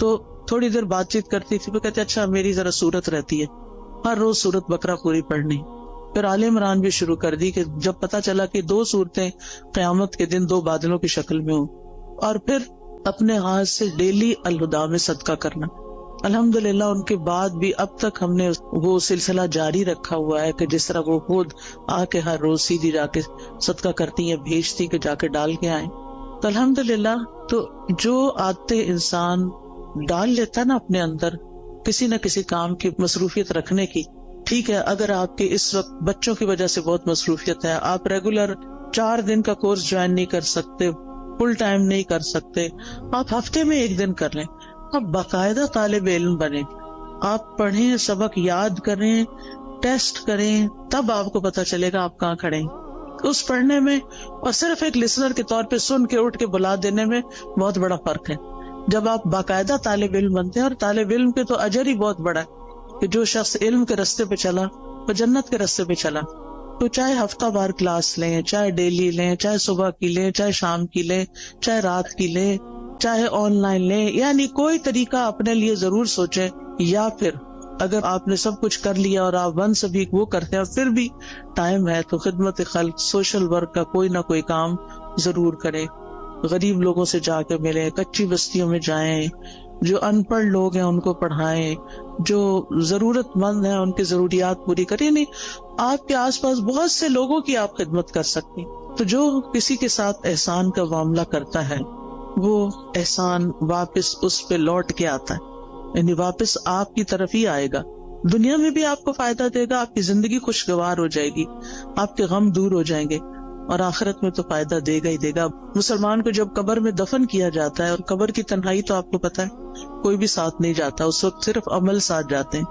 تو تھوڑی دیر بات چیت کرتی تھی، وہ کہتے اچھا میری ذرا صورت رہتی ہے، ہر روز صورت بقرہ پوری پڑھنی. پھر آل عمران بھی شروع کر دی کہ جب پتا چلا کہ 2 صورتیں قیامت کے دن 2 بادلوں کی شکل میں ہوں. اور پھر اپنے ہاتھ سے ڈیلی الہدیٰ میں صدقہ کرنا. الحمدللہ ان کے بعد بھی اب تک ہم نے وہ سلسلہ جاری رکھا ہوا ہے کہ جس طرح وہ خود آ کے ہر روز سیدھی جا کے صدقہ کرتی ہیں، بھیجتی کہ جا کے ڈال کے آئیں. تو الحمدللہ تو جو عادتیں انسان ڈال لیتا نا اپنے اندر کسی نہ کسی کام کی مصروفیت رکھنے کی. ٹھیک ہے اگر آپ کے اس وقت بچوں کی وجہ سے بہت مصروفیت ہے، آپ ریگولر 4 دن کا کورس جوائن نہیں کر سکتے، فل ٹائم نہیں کر سکتے، آپ ہفتے میں 1 دن کر لیں. آپ باقاعدہ طالب علم بنیں، آپ پڑھیں، سبق یاد کریں، ٹیسٹ کریں، تب آپ کو پتا چلے گا آپ کہاں کھڑے ہیں. اس پڑھنے میں اور صرف ایک لسنر کے طور پہ سن کے اٹھ کے بلا دینے میں بہت بڑا فرق ہے. جب آپ باقاعدہ طالب علم بنتے ہیں، اور طالب علم کے تو اجر ہی بہت بڑا ہے کہ جو شخص علم کے راستے پہ چلا وہ جنت کے راستے پہ چلا. تو چاہے ہفتہ وار کلاس لیں، چاہے ڈیلی لیں، چاہے صبح کی لیں، چاہے شام کی لیں، چاہے رات کی لیں، چاہے آن لائن لیں، یعنی کوئی طریقہ اپنے لیے ضرور سوچیں. یا پھر اگر آپ نے سب کچھ کر لیا اور آپ ون سے بھی وہ کرتے ہیں اور پھر بھی ٹائم ہے تو خدمت خلق، سوشل ورک کا کوئی نہ کوئی کام ضرور کریں. غریب لوگوں سے جا کے ملیں، کچی بستیوں میں جائیں، جو ان پڑھ لوگ ہیں ان کو پڑھائیں، جو ضرورت مند ہیں ان کی ضروریات پوری کریں. نہیں، آپ کے آس پاس بہت سے لوگوں کی آپ خدمت کر سکتے ہیں. تو جو کسی کے ساتھ احسان کا معاملہ کرتا ہے وہ احسان واپس اس پہ لوٹ کے آتا ہے، یعنی واپس آپ کی طرف ہی آئے گا. دنیا میں بھی آپ کو فائدہ دے گا، آپ کی زندگی خوشگوار ہو جائے گی، آپ کے غم دور ہو جائیں گے، اور آخرت میں تو فائدہ دے گا ہی دے گا. مسلمان کو جب قبر میں دفن کیا جاتا ہے، اور قبر کی تنہائی تو آپ کو پتا ہے کوئی بھی ساتھ نہیں جاتا، اس وقت صرف عمل ساتھ جاتے ہیں.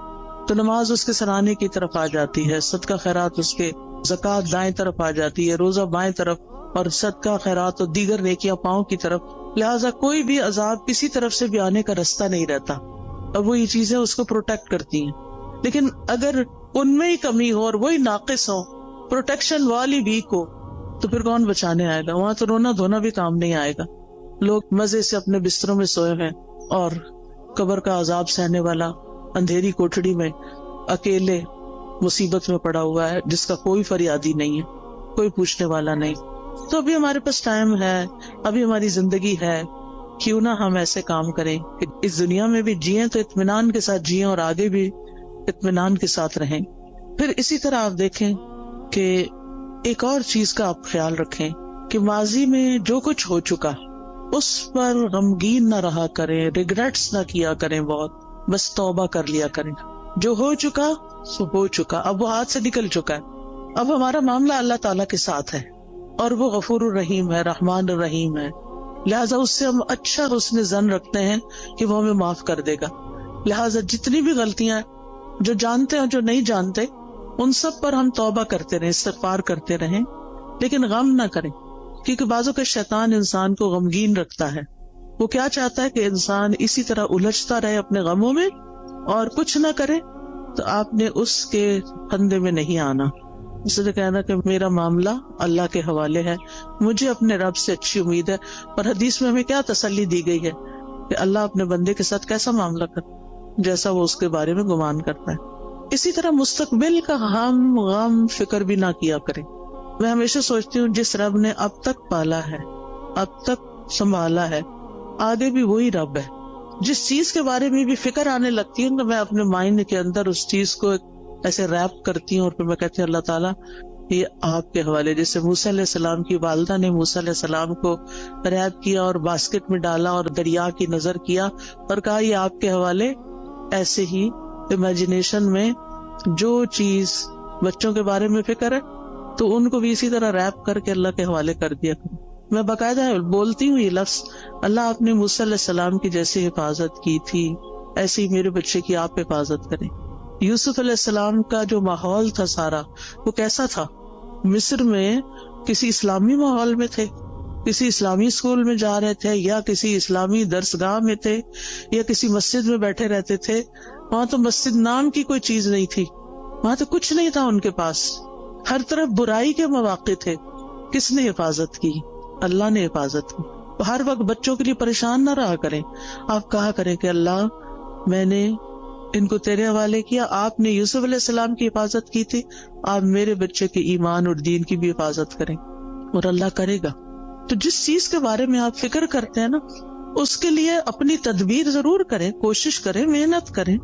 تو نماز اس کے سرانے کی طرف آ جاتی ہے، صدقہ خیرات اس کے، زکوٰۃ دائیں طرف آ جاتی ہے، روزہ بائیں طرف، اور صدقہ خیرات اور دیگر نیکیاں پاؤں کی طرف. لہٰذا کوئی بھی عذاب کسی طرف سے بھی آنے کا رستہ نہیں رہتا، اور وہ یہ چیزیں اس کو پروٹیکٹ کرتی ہیں. لیکن اگر ان میں ہی کمی ہو اور وہی ناقص ہو، پروٹیکشن والی ویک ہو، تو پھر کون بچانے آئے گا؟ وہاں تو رونا دھونا بھی کام نہیں آئے گا. لوگ مزے سے اپنے بستروں میں سوئے ہیں، اور قبر کا عذاب سہنے والا اندھیری کوٹڑی میں اکیلے مصیبت میں پڑا ہوا ہے، جس کا کوئی فریادی نہیں ہے، کوئی پوچھنے والا نہیں. تو ابھی ہمارے پاس ٹائم ہے، ابھی ہماری زندگی ہے، کیوں نہ ہم ایسے کام کریں کہ اس دنیا میں بھی جئیں تو اطمینان کے ساتھ جئیں، اور آگے بھی اطمینان کے ساتھ رہیں. پھر اسی طرح آپ دیکھیں کہ ایک اور چیز کا آپ خیال رکھیں کہ ماضی میں جو کچھ ہو چکا اس پر غمگین نہ رہا کریں، ریگریٹس نہ کیا کریں، بہت بس توبہ کر لیا کریں. جو ہو چکا سو ہو چکا، اب وہ ہاتھ سے نکل چکا ہے. اب ہمارا معاملہ اللہ تعالیٰ کے ساتھ ہے، اور وہ غفور الرحیم ہے، رحمان الرحیم ہے. لہٰذا اس سے ہم اچھا حسن ظن رکھتے ہیں کہ وہ ہمیں معاف کر دے گا. لہٰذا جتنی بھی غلطیاں جو جانتے ہیں جو نہیں جانتے، ان سب پر ہم توبہ کرتے رہیں، استغفار کرتے رہیں، لیکن غم نہ کریں، کیونکہ بعضوں کا شیطان انسان کو غمگین رکھتا ہے. وہ کیا چاہتا ہے کہ انسان اسی طرح الجھتا رہے اپنے غموں میں اور کچھ نہ کرے. تو آپ نے اس کے پھندے میں نہیں آنا. اس نے کہنا کہ میرا معاملہ اللہ کے حوالے ہے، مجھے اپنے رب سے اچھی امید ہے. اور حدیث میں ہمیں کیا تسلی دی گئی ہے کہ اللہ اپنے بندے کے ساتھ کیسا معاملہ کرتا ہے، جیسا وہ اس کے بارے میں گمان کرتا ہے. اسی طرح مستقبل کا ہم غم فکر بھی نہ کیا کریں. میں ہمیشہ سوچتی ہوں جس رب نے اب تک پالا ہے، اب تک سنبھالا ہے، آگے بھی وہی رب ہے. جس چیز کے بارے میں بھی فکر آنے لگتی ہے تو میں اپنے مائنڈ کے اندر اس چیز کو ایسے ریپ کرتی ہوں، اور پھر میں کہتی ہوں اللہ تعالیٰ یہ آپ کے حوالے. جیسے موسیٰ علیہ السلام کی والدہ نے موسیٰ علیہ السلام کو ریپ کیا اور باسکٹ میں ڈالا اور دریا کی نظر کیا اور کہا یہ آپ کے حوالے. ایسے ہی امیجنیشن میں جو چیز بچوں کے بارے میں فکر ہے تو ان کو بھی اسی طرح ریپ کر کے اللہ کے حوالے کر دیا کروں. میں باقاعدہ بولتی ہوں یہ لفظ، اللہ آپ نے موسیٰ علیہ السلام کی جیسی حفاظت کی تھی ایسی میرے بچے کی آپ حفاظت کریں. یوسف علیہ السلام کا جو ماحول تھا سارا، وہ کیسا تھا؟ مصر میں کسی اسلامی ماحول میں تھے، کسی اسلامی اسکول میں جا رہے تھے، یا کسی اسلامی درسگاہ میں تھے، یا کسی مسجد میں بیٹھے رہتے تھے. وہاں تو مسجد نام کی کوئی چیز نہیں تھی، وہاں تو کچھ نہیں تھا ان کے پاس. ہر طرف برائی کے مواقع تھے. کس نے حفاظت کی؟ اللہ نے حفاظت کی. ہر وقت بچوں کے لیے پریشان نہ رہا کریں. آپ کہا کریں کہ اللہ میں نے ان کو تیرے حوالے کیا، آپ نے یوسف علیہ السلام کی حفاظت کی تھی، آپ میرے بچے کے ایمان اور دین کی بھی حفاظت کریں، اور اللہ کرے گا. تو جس چیز کے بارے میں آپ فکر کرتے ہیں نا، اس کے لیے اپنی تدبیر ضرور کریں، کوشش کریں، محنت کریں،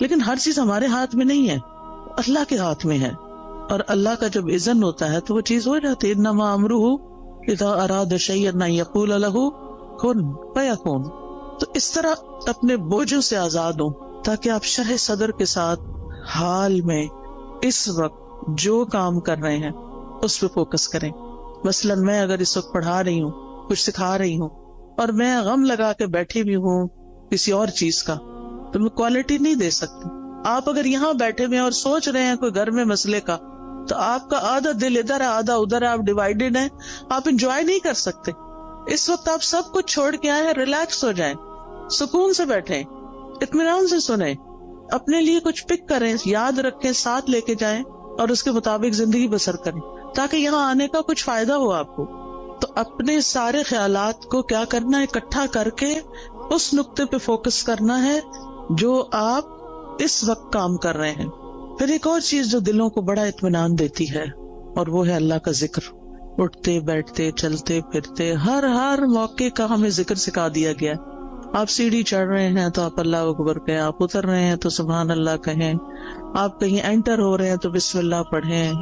لیکن ہر چیز ہمارے ہاتھ میں نہیں ہے، اللہ کے ہاتھ میں ہے. اور اللہ کا جب اذن ہوتا ہے تو وہ چیز ہو جاتی ہے. انما امرہ اذا اراد شیئا ان یقول لہ کن فیکون. تو اس طرح اپنے بوجھوں سے آزاد ہوں تاکہ آپ شرح صدر کے ساتھ حال میں اس وقت جو کام کر رہے ہیں اس پہ فوکس کریں. مثلا میں اگر اس وقت پڑھا رہی ہوں، کچھ سکھا رہی ہوں، اور میں غم لگا کے بیٹھی بھی ہوں کسی اور چیز کا، تو میں کوالٹی نہیں دے سکتی. آپ اگر یہاں بیٹھے ہوئے اور سوچ رہے ہیں کوئی گھر میں مسئلے کا، تو آپ کا آدھا دل ادھر ہے آدھا ادھر ہے، آپ ڈیوائیڈڈ ہیں، آپ انجوائے نہیں کر سکتے. اس وقت آپ سب کچھ چھوڑ کے آئے ہیں، ریلیکس ہو جائیں، سکون سے بیٹھیں، اطمینان سے سنیں، اپنے لیے کچھ پک کریں، یاد رکھیں، ساتھ لے کے جائیں، اور اس کے مطابق زندگی بسر کریں تاکہ یہاں آنے کا کچھ فائدہ ہو آپ کو. تو اپنے سارے خیالات کو کیا کرنا ہے، اکٹھا کر کے اس نقطے پہ فوکس کرنا ہے جو آپ اس وقت کام کر رہے ہیں. پھر ایک اور چیز جو دلوں کو بڑا اطمینان دیتی ہے اور وہ ہے اللہ کا ذکر. اٹھتے بیٹھتے چلتے پھرتے ہر موقع کا ہمیں ذکر سکھا دیا گیا. آپ سیڑھی چڑھ رہے ہیں تو آپ اللہ اکبر کہیں، آپ اتر رہے ہیں تو سبحان اللہ کہیں، آپ کہیں انٹر ہو رہے ہیں تو بسم اللہ پڑھیں،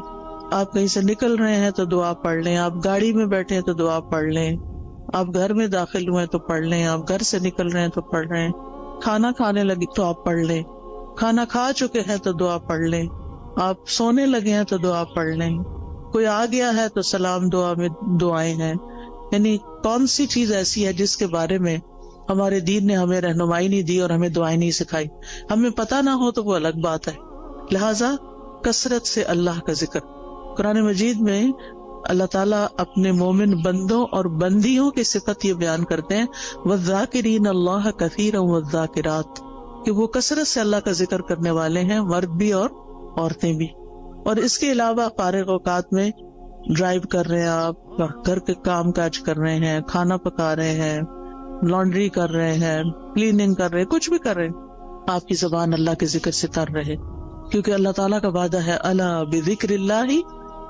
آپ کہیں سے نکل رہے ہیں تو دعا پڑھ لیں، آپ گاڑی میں بیٹھے ہیں تو دعا پڑھ لیں، آپ گھر میں داخل ہوئے تو پڑھ لیں، آپ گھر سے نکل رہے ہیں تو پڑھ رہے ہیں، کھانا کھانے لگے تو آپ پڑھ لیں، کھانا کھا چکے ہیں تو دعا پڑھ لیں، آپ سونے لگے ہیں تو دعا پڑھ لیں، کوئی آ گیا ہے تو سلام دعا میں دعائیں ہیں. یعنی کون سی چیز ایسی ہے جس کے بارے میں ہمارے دین نے ہمیں رہنمائی نہیں دی اور ہمیں دعائیں نہیں سکھائی؟ ہمیں پتہ نہ ہو تو وہ الگ بات ہے. لہٰذا کثرت سے اللہ کا ذکر. قرآن مجید میں اللہ تعالیٰ اپنے مومن بندوں اور بندیوں کی صفت یہ بیان کرتے ہیں وَالذَّاكِرِينَ اللَّهَ كَثِيرًا وَالذَّاكِرَاتِ، کہ وہ کثرت سے اللہ کا ذکر کرنے والے ہیں، مرد بھی اور عورتیں بھی. اور اس کے علاوہ فارغ اوقات میں ڈرائیو کر رہے ہیں، آپ گھر کے کام کاج کر رہے ہیں، کھانا پکا رہے ہیں، لانڈری کر رہے ہیں، کلیننگ کر رہے ہیں، کچھ بھی کر رہے ہیں، آپ کی زبان اللہ کے ذکر سے تر رہے، کیونکہ اللہ تعالیٰ کا وعدہ ہے الا بذکر اللہ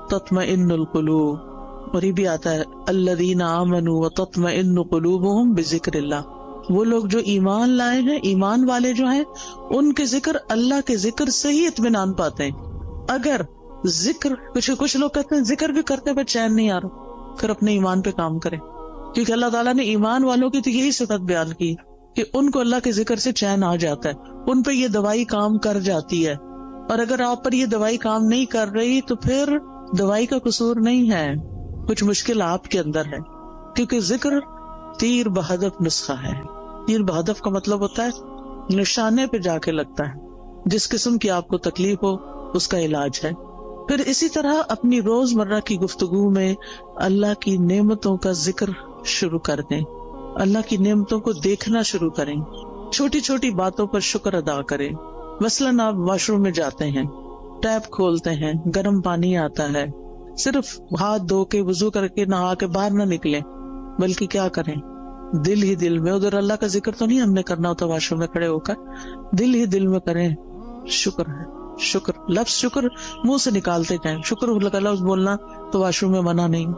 تطمئن القلوب. اور یہ بھی آتا ہے الذین آمنوا وتطمئن قلوبہم بذکر اللہ. وہ لوگ جو ایمان لائے ہیں، ایمان والے جو ہیں، ان کے ذکر، اللہ کے ذکر سے ہی اطمینان پاتے ہیں. اگر ذکر کچھ لوگ کہتے ہیں ذکر بھی کرتے پر چین نہیں آ رہا، پھر اپنے ایمان پہ کام کریں، کیونکہ اللہ تعالیٰ نے ایمان والوں کی تو یہی صفت بیان کی کہ ان کو اللہ کے ذکر سے چین آ جاتا ہے، ان پہ یہ دوائی کام کر جاتی ہے. اور اگر آپ پر یہ دوائی کام نہیں کر رہی تو پھر دوائی کا قصور نہیں ہے، کچھ مشکل آپ کے اندر ہے. کیونکہ ذکر تیر بہدف نسخہ ہے. تیر بہدف کا مطلب ہوتا ہے نشانے پہ جا کے لگتا ہے، جس قسم کی آپ کو تکلیف ہو اس کا علاج ہے. پھر اسی طرح اپنی روزمرہ کی گفتگو میں اللہ کی نعمتوں کا ذکر شروع کر دیں، اللہ کی نعمتوں کو دیکھنا شروع کریں، چھوٹی چھوٹی باتوں پر شکر ادا کریں. مثلاً آپ واش روم میں جاتے ہیں، ٹیپ کھولتے ہیں، گرم پانی آتا ہے، صرف ہاتھ دھو کے وضو کر کے نہا کے باہر نہ نکلیں، بلکہ کیا کریں، دل ہی دل میں، ادھر اللہ کا ذکر تو نہیں ہم نے کرنا ہوتا واش روم میں کھڑے ہو کر، دل ہی دل میں کریں شکر ہے، شکر، لفظ شکر منہ سے نکالتے جائیں. شکر کا لفظ بولنا تو واش روم میں منع نہیں،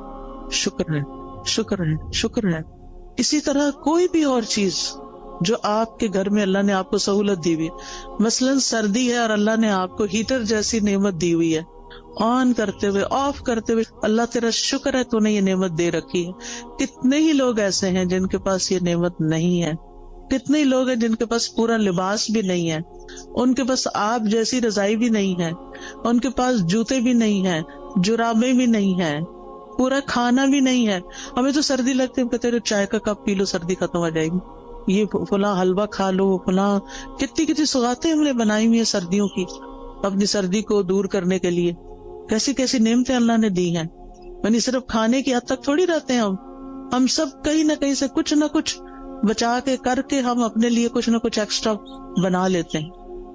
شکر ہے، شکر ہے، شکر ہے. اسی طرح کوئی بھی اور چیز جو آپ کے گھر میں اللہ نے آپ کو سہولت دی ہوئی ہے، مثلاً سردی ہے اور اللہ نے آپ کو ہیٹر جیسی نعمت دی ہوئی ہے، آن کرتے ہوئے آف کرتے ہوئے اللہ تیرا شکر ہے تو نے یہ نعمت دے رکھی ہے. کتنے ہی لوگ ایسے ہیں جن کے پاس یہ نعمت نہیں ہے، کتنے ہی لوگ ہیں جن کے پاس پورا لباس بھی نہیں ہے، ان کے پاس آپ جیسی رضائی بھی نہیں ہے، ان کے پاس جوتے بھی نہیں ہیں، جرابیں بھی نہیں ہیں، پورا کھانا بھی نہیں ہے. ہمیں تو سردی لگتی ہے، کہتے ہیں چائے کا کپ پی لو سردی ختم ہو جائے گی، یہ فلاں حلوہ کھا لو، فلاں کتنی سوغاتیں ہم نے بنائی ہوئی ہیں سردیوں کی اپنی سردی کو دور کرنے کے لیے. کیسی کیسی نعمتیں اللہ نے دی ہیں. یعنی صرف کھانے کی حد تک تھوڑی رہتے ہیں ہم سب کہیں نہ کہیں سے کچھ نہ کچھ بچا کے کر کے ہم اپنے لیے کچھ نہ کچھ ایکسٹرا بنا لیتے ہیں.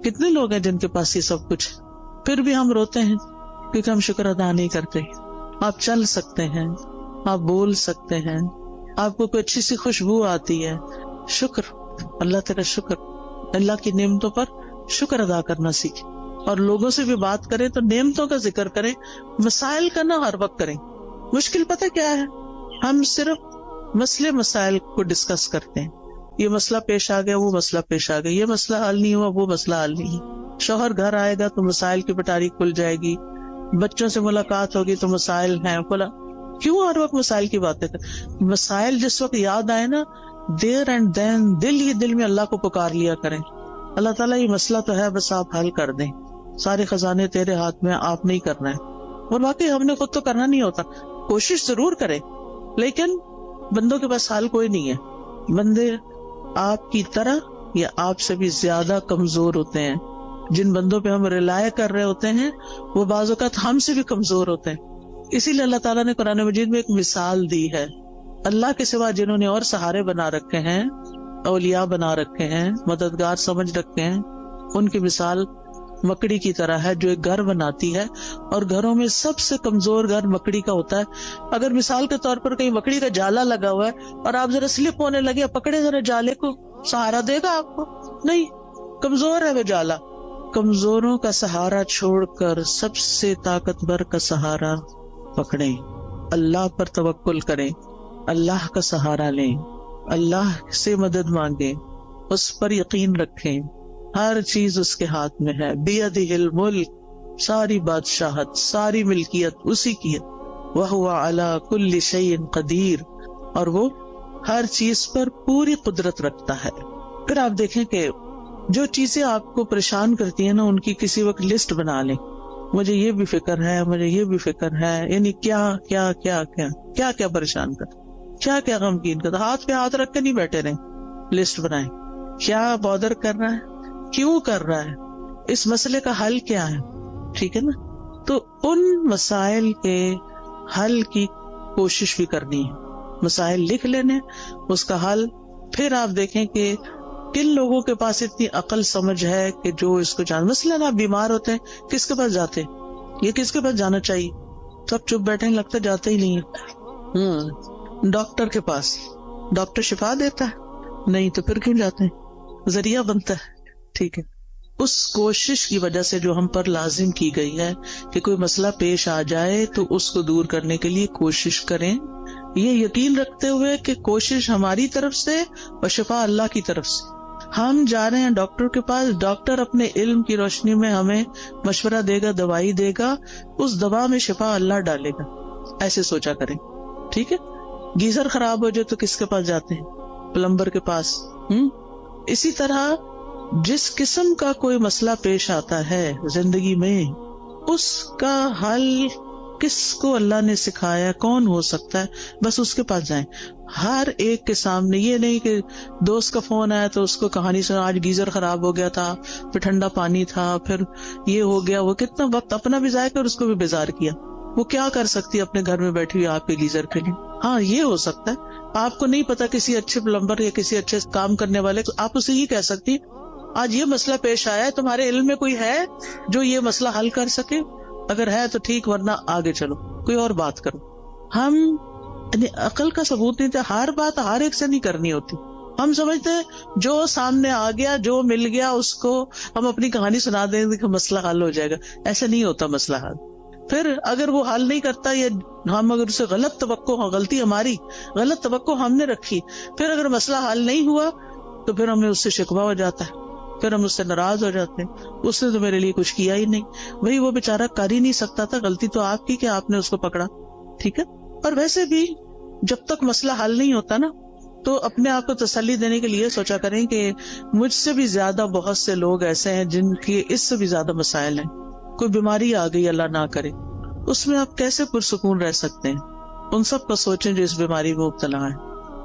کتنے لوگ ہیں جن کے پاس یہ سب کچھ، پھر بھی ہم روتے ہیں کیونکہ ہم شکر ادا نہیں کرتے. آپ چل سکتے ہیں، آپ بول سکتے ہیں، آپ کو کوئی اچھی سی خوشبو آتی ہے، شکر، اللہ تیرا شکر. اللہ کی نعمتوں پر شکر ادا کرنا سیکھیں. اور لوگوں سے بھی بات کریں تو نعمتوں کا ذکر کریں، مسائل کا نہ ہر وقت کریں. مشکل پتہ کیا ہے، ہم صرف مسائل کو ڈسکس کرتے ہیں، یہ مسئلہ پیش آ گیا، وہ مسئلہ پیش آ گیا، یہ مسئلہ حل نہیں ہوا، وہ مسئلہ حل نہیں. شوہر گھر آئے گا تو مسائل کی پٹاری کھل جائے گی، بچوں سے ملاقات ہوگی تو مسائل ہیں، کیوں ہر وقت مسائل کی باتیں کریں؟ مسائل جس وقت یاد آئے نا، دیر اینڈ دین دل ہی دل میں اللہ کو پکار لیا کریں، اللہ تعالیٰ یہ مسئلہ تو ہے، بس آپ حل کر دیں، سارے خزانے تیرے ہاتھ میں، آپ نہیں کرنا ہے. اور واقعی ہم نے خود تو کرنا نہیں ہوتا، کوشش ضرور کریں، لیکن بندوں کے پاس حال کوئی نہیں ہے. بندے آپ کی طرح یا آپ سے بھی زیادہ کمزور ہوتے ہیں. جن بندوں پہ ہم ریلائے کر رہے ہوتے ہیں وہ بعض اوقات ہم سے بھی کمزور ہوتے ہیں. اسی لیے اللہ تعالیٰ نے قرآن مجید میں ایک مثال دی ہے. اللہ کے سوا جنہوں نے اور سہارے بنا رکھے ہیں، اولیاء بنا رکھے ہیں، مددگار سمجھ رکھے ہیں، ان کی مثال مکڑی کی طرح ہے جو ایک گھر بناتی ہے، اور گھروں میں سب سے کمزور گھر مکڑی کا ہوتا ہے۔ اگر مثال کے طور پر کہیں مکڑی کا جالا لگا ہوا ہے اور آپ ذرا سلپ ہونے لگے، پکڑے ذرا جالے کو، سہارا دے گا آپ کو؟ نہیں، کمزور ہے وہ جالا۔ کمزوروں کا سہارا چھوڑ کر سب سے طاقتور کا سہارا پکڑیں، اللہ پر توکل کریں، اللہ کا سہارا لیں، اللہ سے مدد مانگیں، اس پر یقین رکھیں۔ ہر چیز اس کے ہاتھ میں ہے، بیدہ الملک، ساری بادشاہت، ساری ملکیت اسی کی ہے، وہو علی کل شیء قدیر، اور وہ ہر چیز پر پوری قدرت رکھتا ہے۔ پھر آپ دیکھیں کہ جو چیزیں آپ کو پریشان کرتی ہیں نا، ان کی کسی وقت لسٹ بنا لیں، مجھے یہ بھی فکر ہے، مجھے یہ بھی فکر ہے، یعنی کیا کیا کیا کیا کیا کیا پریشان کر، کیا کیا غمگین کر، ہاتھ پہ ہاتھ رکھ کے نہیں بیٹھے رہیں، لسٹ بنائیں، کیا بادر کر رہا ہے، کیوں کر رہا ہے، اس مسئلے کا حل کیا ہے، ٹھیک ہے نا؟ تو ان مسائل کے حل کی کوشش بھی کرنی ہے، مسائل لکھ لینے، اس کا حل۔ پھر آپ دیکھیں کہ کن لوگوں کے پاس اتنی عقل سمجھ ہے کہ جو اس کو جان، مثلاً آپ بیمار ہوتے ہیں، کس کے پاس جاتے ہیں؟ یہ کس کے پاس جانا چاہیے؟ تو آپ چپ بیٹھے، لگتا جاتے ہی نہیں ہے۔ ڈاکٹر کے پاس، ڈاکٹر شفا دیتا ہے؟ نہیں، تو پھر کیوں جاتے ہیں؟ ذریعہ بنتا ہے، ٹھیک ہے۔ اس کوشش کی وجہ سے جو ہم پر لازم کی گئی ہے کہ کوئی مسئلہ پیش آ جائے تو اس کو دور کرنے کے لیے کوشش کریں، یہ یقین رکھتے ہوئے کہ کوشش ہماری طرف سے اور شفا اللہ کی طرف سے۔ ہم جا رہے ہیں ڈاکٹر کے پاس، ڈاکٹر اپنے علم کی روشنی میں ہمیں مشورہ دے گا، دوائی دے گا، اس دوا میں شفا اللہ ڈالے گا، ایسے سوچا کریں، ٹھیک ہے۔ گیزر خراب ہو جائے تو کس کے پاس جاتے ہیں؟ پلمبر کے پاس۔ اسی طرح جس قسم کا کوئی مسئلہ پیش آتا ہے زندگی میں، اس کا حل کس کو اللہ نے سکھایا، کون ہو سکتا ہے، بس اس کے پاس جائیں۔ ہر ایک کے سامنے، یہ نہیں کہ دوست کا فون آیا تو اس کو کہانی سنا، آج گیزر خراب ہو گیا تھا، پھر ٹھنڈا پانی تھا، پھر یہ ہو گیا، وہ کتنا وقت اپنا بھی ضائع کر اس کو بھی بیزار کیا۔ وہ کیا کر سکتی ہے اپنے گھر میں بیٹھی ہوئی آپ کے گیزر کے لیے؟ ہاں، یہ ہو سکتا ہے، آپ کو نہیں پتا کسی اچھے پلمبر یا کسی اچھے کام کرنے والے کو، آپ اسے یہ کہہ سکتی آج یہ مسئلہ پیش آیا ہے، تمہارے علم میں کوئی ہے جو یہ مسئلہ حل کر سکے؟ اگر ہے تو ٹھیک، ورنہ آگے چلو، کوئی اور بات کرو۔ ہم عقل کا ثبوت نہیں تھا، ہر بات ہر ایک سے نہیں کرنی ہوتی۔ ہم سمجھتے ہیں جو سامنے آ گیا، جو مل گیا، اس کو ہم اپنی کہانی سنا دیں گے کہ مسئلہ حل ہو جائے گا۔ ایسا نہیں ہوتا مسئلہ حل۔ پھر اگر وہ حل نہیں کرتا، یا ہم اگر اسے غلط توقع، غلطی ہماری، غلط توقع ہم نے رکھی، پھر اگر مسئلہ حل نہیں ہوا تو پھر ہمیں اس سے شکوہ ہو جاتا ہے، پھر ہم اس سے ناراض ہو جاتے ہیں، اس نے تو میرے لیے کچھ کیا ہی نہیں، وہی وہ بیچارہ کر ہی نہیں سکتا تھا، غلطی تو آپ کی کہ آپ نے اس کو پکڑا، ٹھیک ہے۔ اور ویسے بھی جب تک مسئلہ حل نہیں ہوتا نا، تو اپنے آپ کو تسلی دینے کے لیے سوچا کریں کہ مجھ سے بھی زیادہ بہت سے لوگ ایسے ہیں جن کے اس سے بھی زیادہ مسائل ہیں۔ کوئی بیماری آ گئی، اللہ نہ کرے، اس میں آپ کیسے پرسکون رہ سکتے ہیں؟ ان سب کو سوچیں جو اس بیماری میں مبتلا ہیں،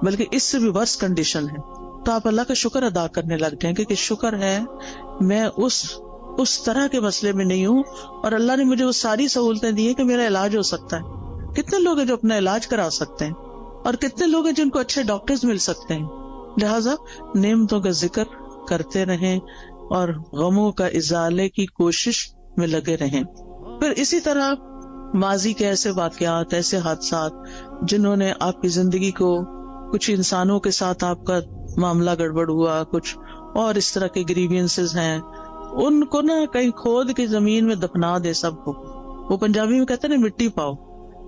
بلکہ اس سے بھی ورس کنڈیشن ہے، تو آپ اللہ کا شکر ادا کرنے لگ جائیں کہ شکر ہے میں اس طرح کے مسئلے میں نہیں ہوں، اور اللہ نے مجھے وہ ساری سہولتیں دی ہیں کہ میرا علاج ہو سکتا ہے۔ کتنے لوگ ہیں جو اپنا علاج کرا سکتے ہیں، اور کتنے لوگ ہیں جن کو اچھے ڈاکٹرز مل سکتے ہیں۔ لہٰذا نعمتوں کا ذکر کرتے رہیں اور غموں کا ازالے کی کوشش میں لگے رہیں۔ پھر اسی طرح ماضی کے ایسے واقعات، ایسے حادثات جنہوں نے آپ کی زندگی کو، کچھ انسانوں کے ساتھ آپ کا معاملہ گڑبڑ ہوا، کچھ اور اس طرح کے گریوینسز ہیں، ان کو نا کہیں کھود کے زمین میں دفنا دے سب کو۔ وہ پنجابی میں کہتے ہیں نا، مٹی پاؤ،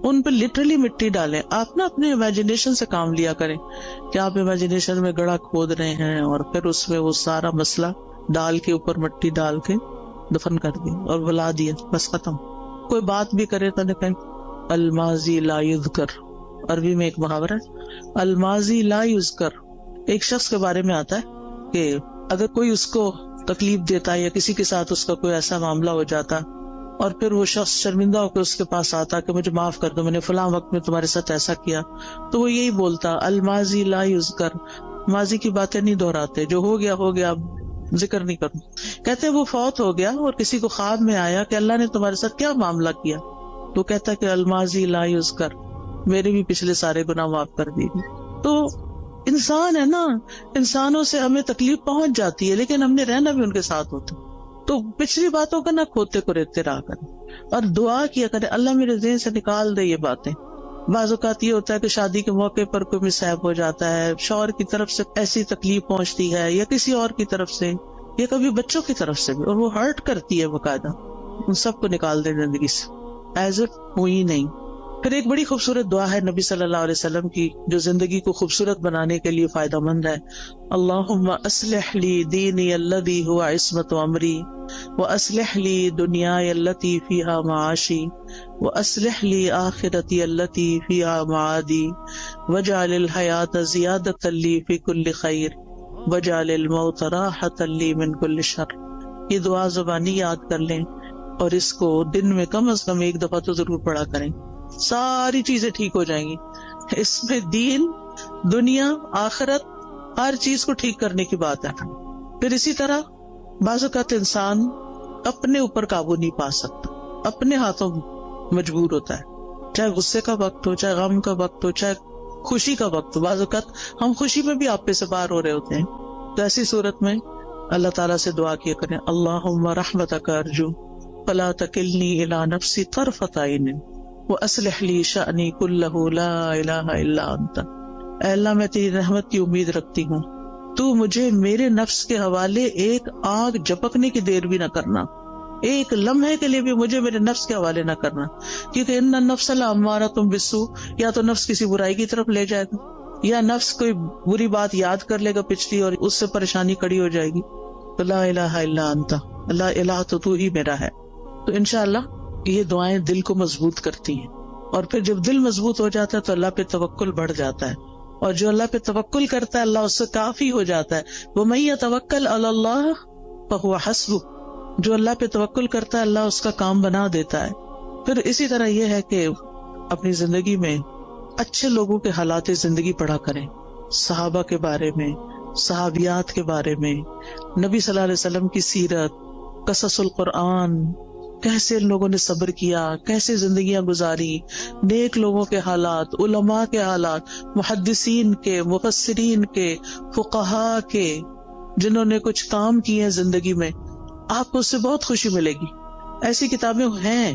ان پہ لٹرلی مٹی ڈالیں۔ آپ نا اپنے امیجنیشن سے کام لیا کریں کہ آپ امیجنیشن میں گڑھا کھود رہے ہیں، اور پھر اس میں وہ سارا مسئلہ ڈال کے، اوپر مٹی ڈال کے دفن کر دی اور بلا دیا، بس ختم۔ کوئی بات بھی کرے تو کہیں الماضی لا یذکر، عربی میں ایک محاورہ ہے، الماضی لا یذکر۔ ایک شخص کے بارے میں آتا ہے کہ اگر کوئی اس کو تکلیف دیتا ہے یا کسی کے ساتھ اس کا کوئی ایسا معاملہ ہو جاتا، اور پھر وہ شخص شرمندہ ہو کے اس کے پاس آتا کہ مجھے معاف کر دو، میں نے فلاں وقت میں تمہارے ساتھ ایسا کیا، تو وہ یہی بولتا الماضی لا یذکر، ماضی کی باتیں نہیں دہراتے، جو ہو گیا ہو گیا، اب ذکر نہیں کروں۔ کہتے ہیں وہ فوت ہو گیا اور کسی کو خواب میں آیا کہ اللہ نے تمہارے ساتھ کیا معاملہ کیا، تو کہتا ہے کہ الماضی لا یذکر، میرے بھی پچھلے سارے گناہ معاف کر دیے۔ تو انسان ہے نا، انسانوں سے ہمیں تکلیف پہنچ جاتی ہے، لیکن ہم نے رہنا بھی ان کے ساتھ ہوتا، تو پچھلی باتوں کا نہ کھوتے کو ریتے رہا کریں اور دعا کیا کریں اللہ میرے ذہن سے نکال دے یہ باتیں. بعض اوقات یہ ہوتا ہے کہ شادی کے موقع پر کوئی مصائب ہو جاتا ہے، شوہر کی طرف سے ایسی تکلیف پہنچتی ہے یا کسی اور کی طرف سے یا کبھی بچوں کی طرف سے بھی، اور وہ ہرٹ کرتی ہے باقاعدہ. ان سب کو نکال دے زندگی سے ایز اٹ ہوئی نہیں. پھر ایک بڑی خوبصورت دعا ہے نبی صلی اللہ علیہ وسلم کی جو زندگی کو خوبصورت بنانے کے لیے فائدہ مند ہے. اللہم اصلح لی دینی الذی هو عصمت امری واصلح لی دنیای التي فیہا معاشی واصلح لی آخرتی التي فیہا معادی واجعل الحیاۃ زیادۃ لی فی کل خیر واجعل الموت راحۃ لی من کل شر. یہ دعا زبانی یاد کر لیں اور اس کو دن میں کم از کم ایک دفعہ تو ضرور پڑھا کریں. ساری چیزیں ٹھیک ہو جائیں گی. اس میں دین، دنیا، آخرت، ہر چیز کو ٹھیک کرنے کی بات ہے. پھر اسی طرح بعض اوقات انسان اپنے اوپر قابو نہیں پا سکتا، اپنے ہاتھوں مجبور ہوتا ہے، چاہے غصے کا وقت ہو، چاہے غم کا وقت ہو، چاہے خوشی کا وقت ہو. بعض اوقات ہم خوشی میں بھی آپے سے باہر ہو رہے ہوتے ہیں. تو ایسی صورت میں اللہ تعالیٰ سے دعا کیا کریں اللہم رحمتک ارجو فلا تکلنی الی نفسی طرفۃ عین وَأَصْلِحْ لِي شَأْنِي كُلَّهُ لَا إِلَٰهَ إِلَّا أَنْتَ. اے اللہ میں تیری رحمت کی امید رکھتی ہوں، تو مجھے میرے نفس کے حوالے ایک آگ جھپکنے کی دیر بھی نہ کرنا، ایک لمحے کے لیے بھی مجھے میرے نفس کے حوالے نہ کرنا، کیونکہ ان النفس لامارۃ بالسوء، یا تو نفس کسی برائی کی طرف لے جائے گا یا نفس کوئی بری بات یاد کر لے گا پچھلی اور اس سے پریشانی کھڑی ہو جائے گی. تو لا الہ الا انت، اللہ الہ تو ہی میرا ہے. تو انشاءاللہ یہ دعائیں دل کو مضبوط کرتی ہیں، اور پھر جب دل مضبوط ہو جاتا ہے تو اللہ پہ توکل بڑھ جاتا ہے، اور جو اللہ پہ توکل کرتا ہے اللہ اس سے کافی ہو جاتا ہے. وَمَن يَتَوَكَّلْ عَلَى اللَّهِ فَهُوَ حَسْبُهُ. جو اللہ پہ توکل کرتا ہے اللہ اس کا کام بنا دیتا ہے. پھر اسی طرح یہ ہے کہ اپنی زندگی میں اچھے لوگوں کے حالات زندگی پڑھا کریں، صحابہ کے بارے میں، صحابیات کے بارے میں، نبی صلی اللہ علیہ وسلم کی سیرت، قصص القرآن، کیسے ان لوگوں نے صبر کیا، کیسے زندگیاں گزاری، نیک لوگوں کے حالات، علماء کے حالات، محدثین کے، مفسرین کے، فقہاء کے، جنہوں نے کچھ کام کیے ہیں زندگی میں. آپ کو اس سے بہت خوشی ملے گی. ایسی کتابیں ہیں.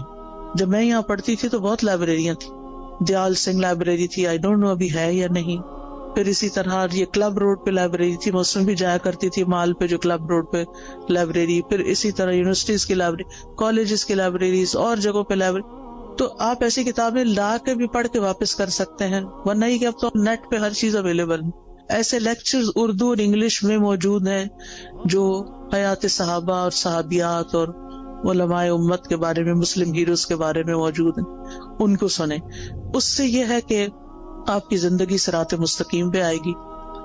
جب میں یہاں پڑھتی تھی تو بہت لائبریریاں تھیں. دیال سنگھ لائبریری تھی، آئی ڈونٹ نو ابھی ہے یا نہیں. پھر اسی طرح یہ کلب روڈ پہ لائبریری تھی، میں اس میں بھی جایا کرتی تھی، مال پہ جو کلب روڈ پہ لائبریری. پھر اسی طرح یونیورسٹیز کی لائبریری، کالجز کی لائبریریز اور جگہوں پہ لائبریری. تو آپ ایسی کتابیں لا کے بھی پڑھ کے واپس کر سکتے ہیں، ورنہ ہی کہ اب تو نیٹ پہ ہر چیز اویلیبل ہے. ایسے لیکچرز اردو اور انگلش میں موجود ہیں جو حیات صحابہ اور صحابیات اور علماء امت کے بارے میں، مسلم ہیروز کے بارے میں موجود ہیں، ان کو سنیں. اس سے یہ ہے کہ آپ کی زندگی صراط مستقیم پہ آئے گی،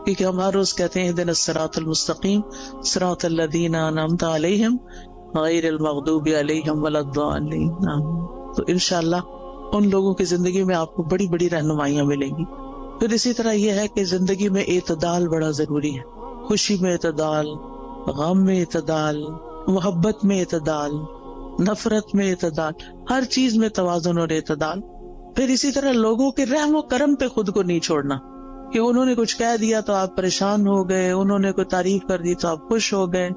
کیونکہ ہم ہر روز کہتے ہیں اهدنا الصراط المستقیم صراط الذین انعمت علیہم غیر المغضوب علیہم ولا الضالین. تو انشاءاللہ ان لوگوں کی زندگی میں آپ کو بڑی بڑی رہنمائیاں ملیں گی. پھر اسی طرح یہ ہے کہ زندگی میں اعتدال بڑا ضروری ہے. خوشی میں اعتدال، غم میں اعتدال، محبت میں اعتدال، نفرت میں اعتدال، ہر چیز میں توازن اور اعتدال. پھر اسی طرح لوگوں کے رحم و کرم پہ خود کو نہیں چھوڑنا کہ انہوں نے کچھ کہہ دیا تو آپ پریشان ہو گئے، انہوں نے کوئی تعریف کر دی تو آپ خوش ہو گئے.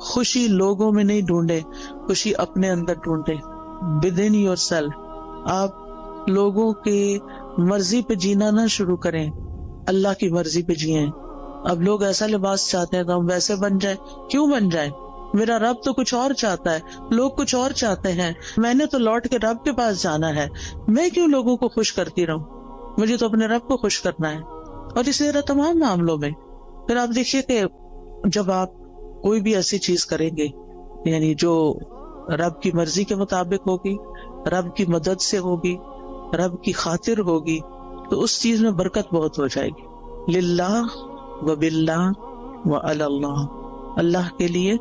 خوشی لوگوں میں نہیں ڈھونڈے، خوشی اپنے اندر ڈھونڈے. within yourself. آپ لوگوں کی مرضی پہ جینا نہ شروع کریں، اللہ کی مرضی پہ جئیں. اب لوگ ایسا لباس چاہتے ہیں تو ہم ویسے بن جائیں. کیوں بن جائیں؟ میرا رب تو کچھ اور چاہتا ہے، لوگ کچھ اور چاہتے ہیں. میں نے تو لوٹ کے رب کے پاس جانا ہے، میں کیوں لوگوں کو خوش کرتی رہوں؟ مجھے تو اپنے رب کو خوش کرنا ہے. اور اسی طرح تمام معاملوں میں. پھر آپ دیکھیے کہ جب آپ کوئی بھی ایسی چیز کریں گے یعنی جو رب کی مرضی کے مطابق ہوگی، رب کی مدد سے ہوگی، رب کی خاطر ہوگی، تو اس چیز میں برکت بہت ہو جائے گی. للہ و باللہ و علی اللہ، اللہ کے لیے،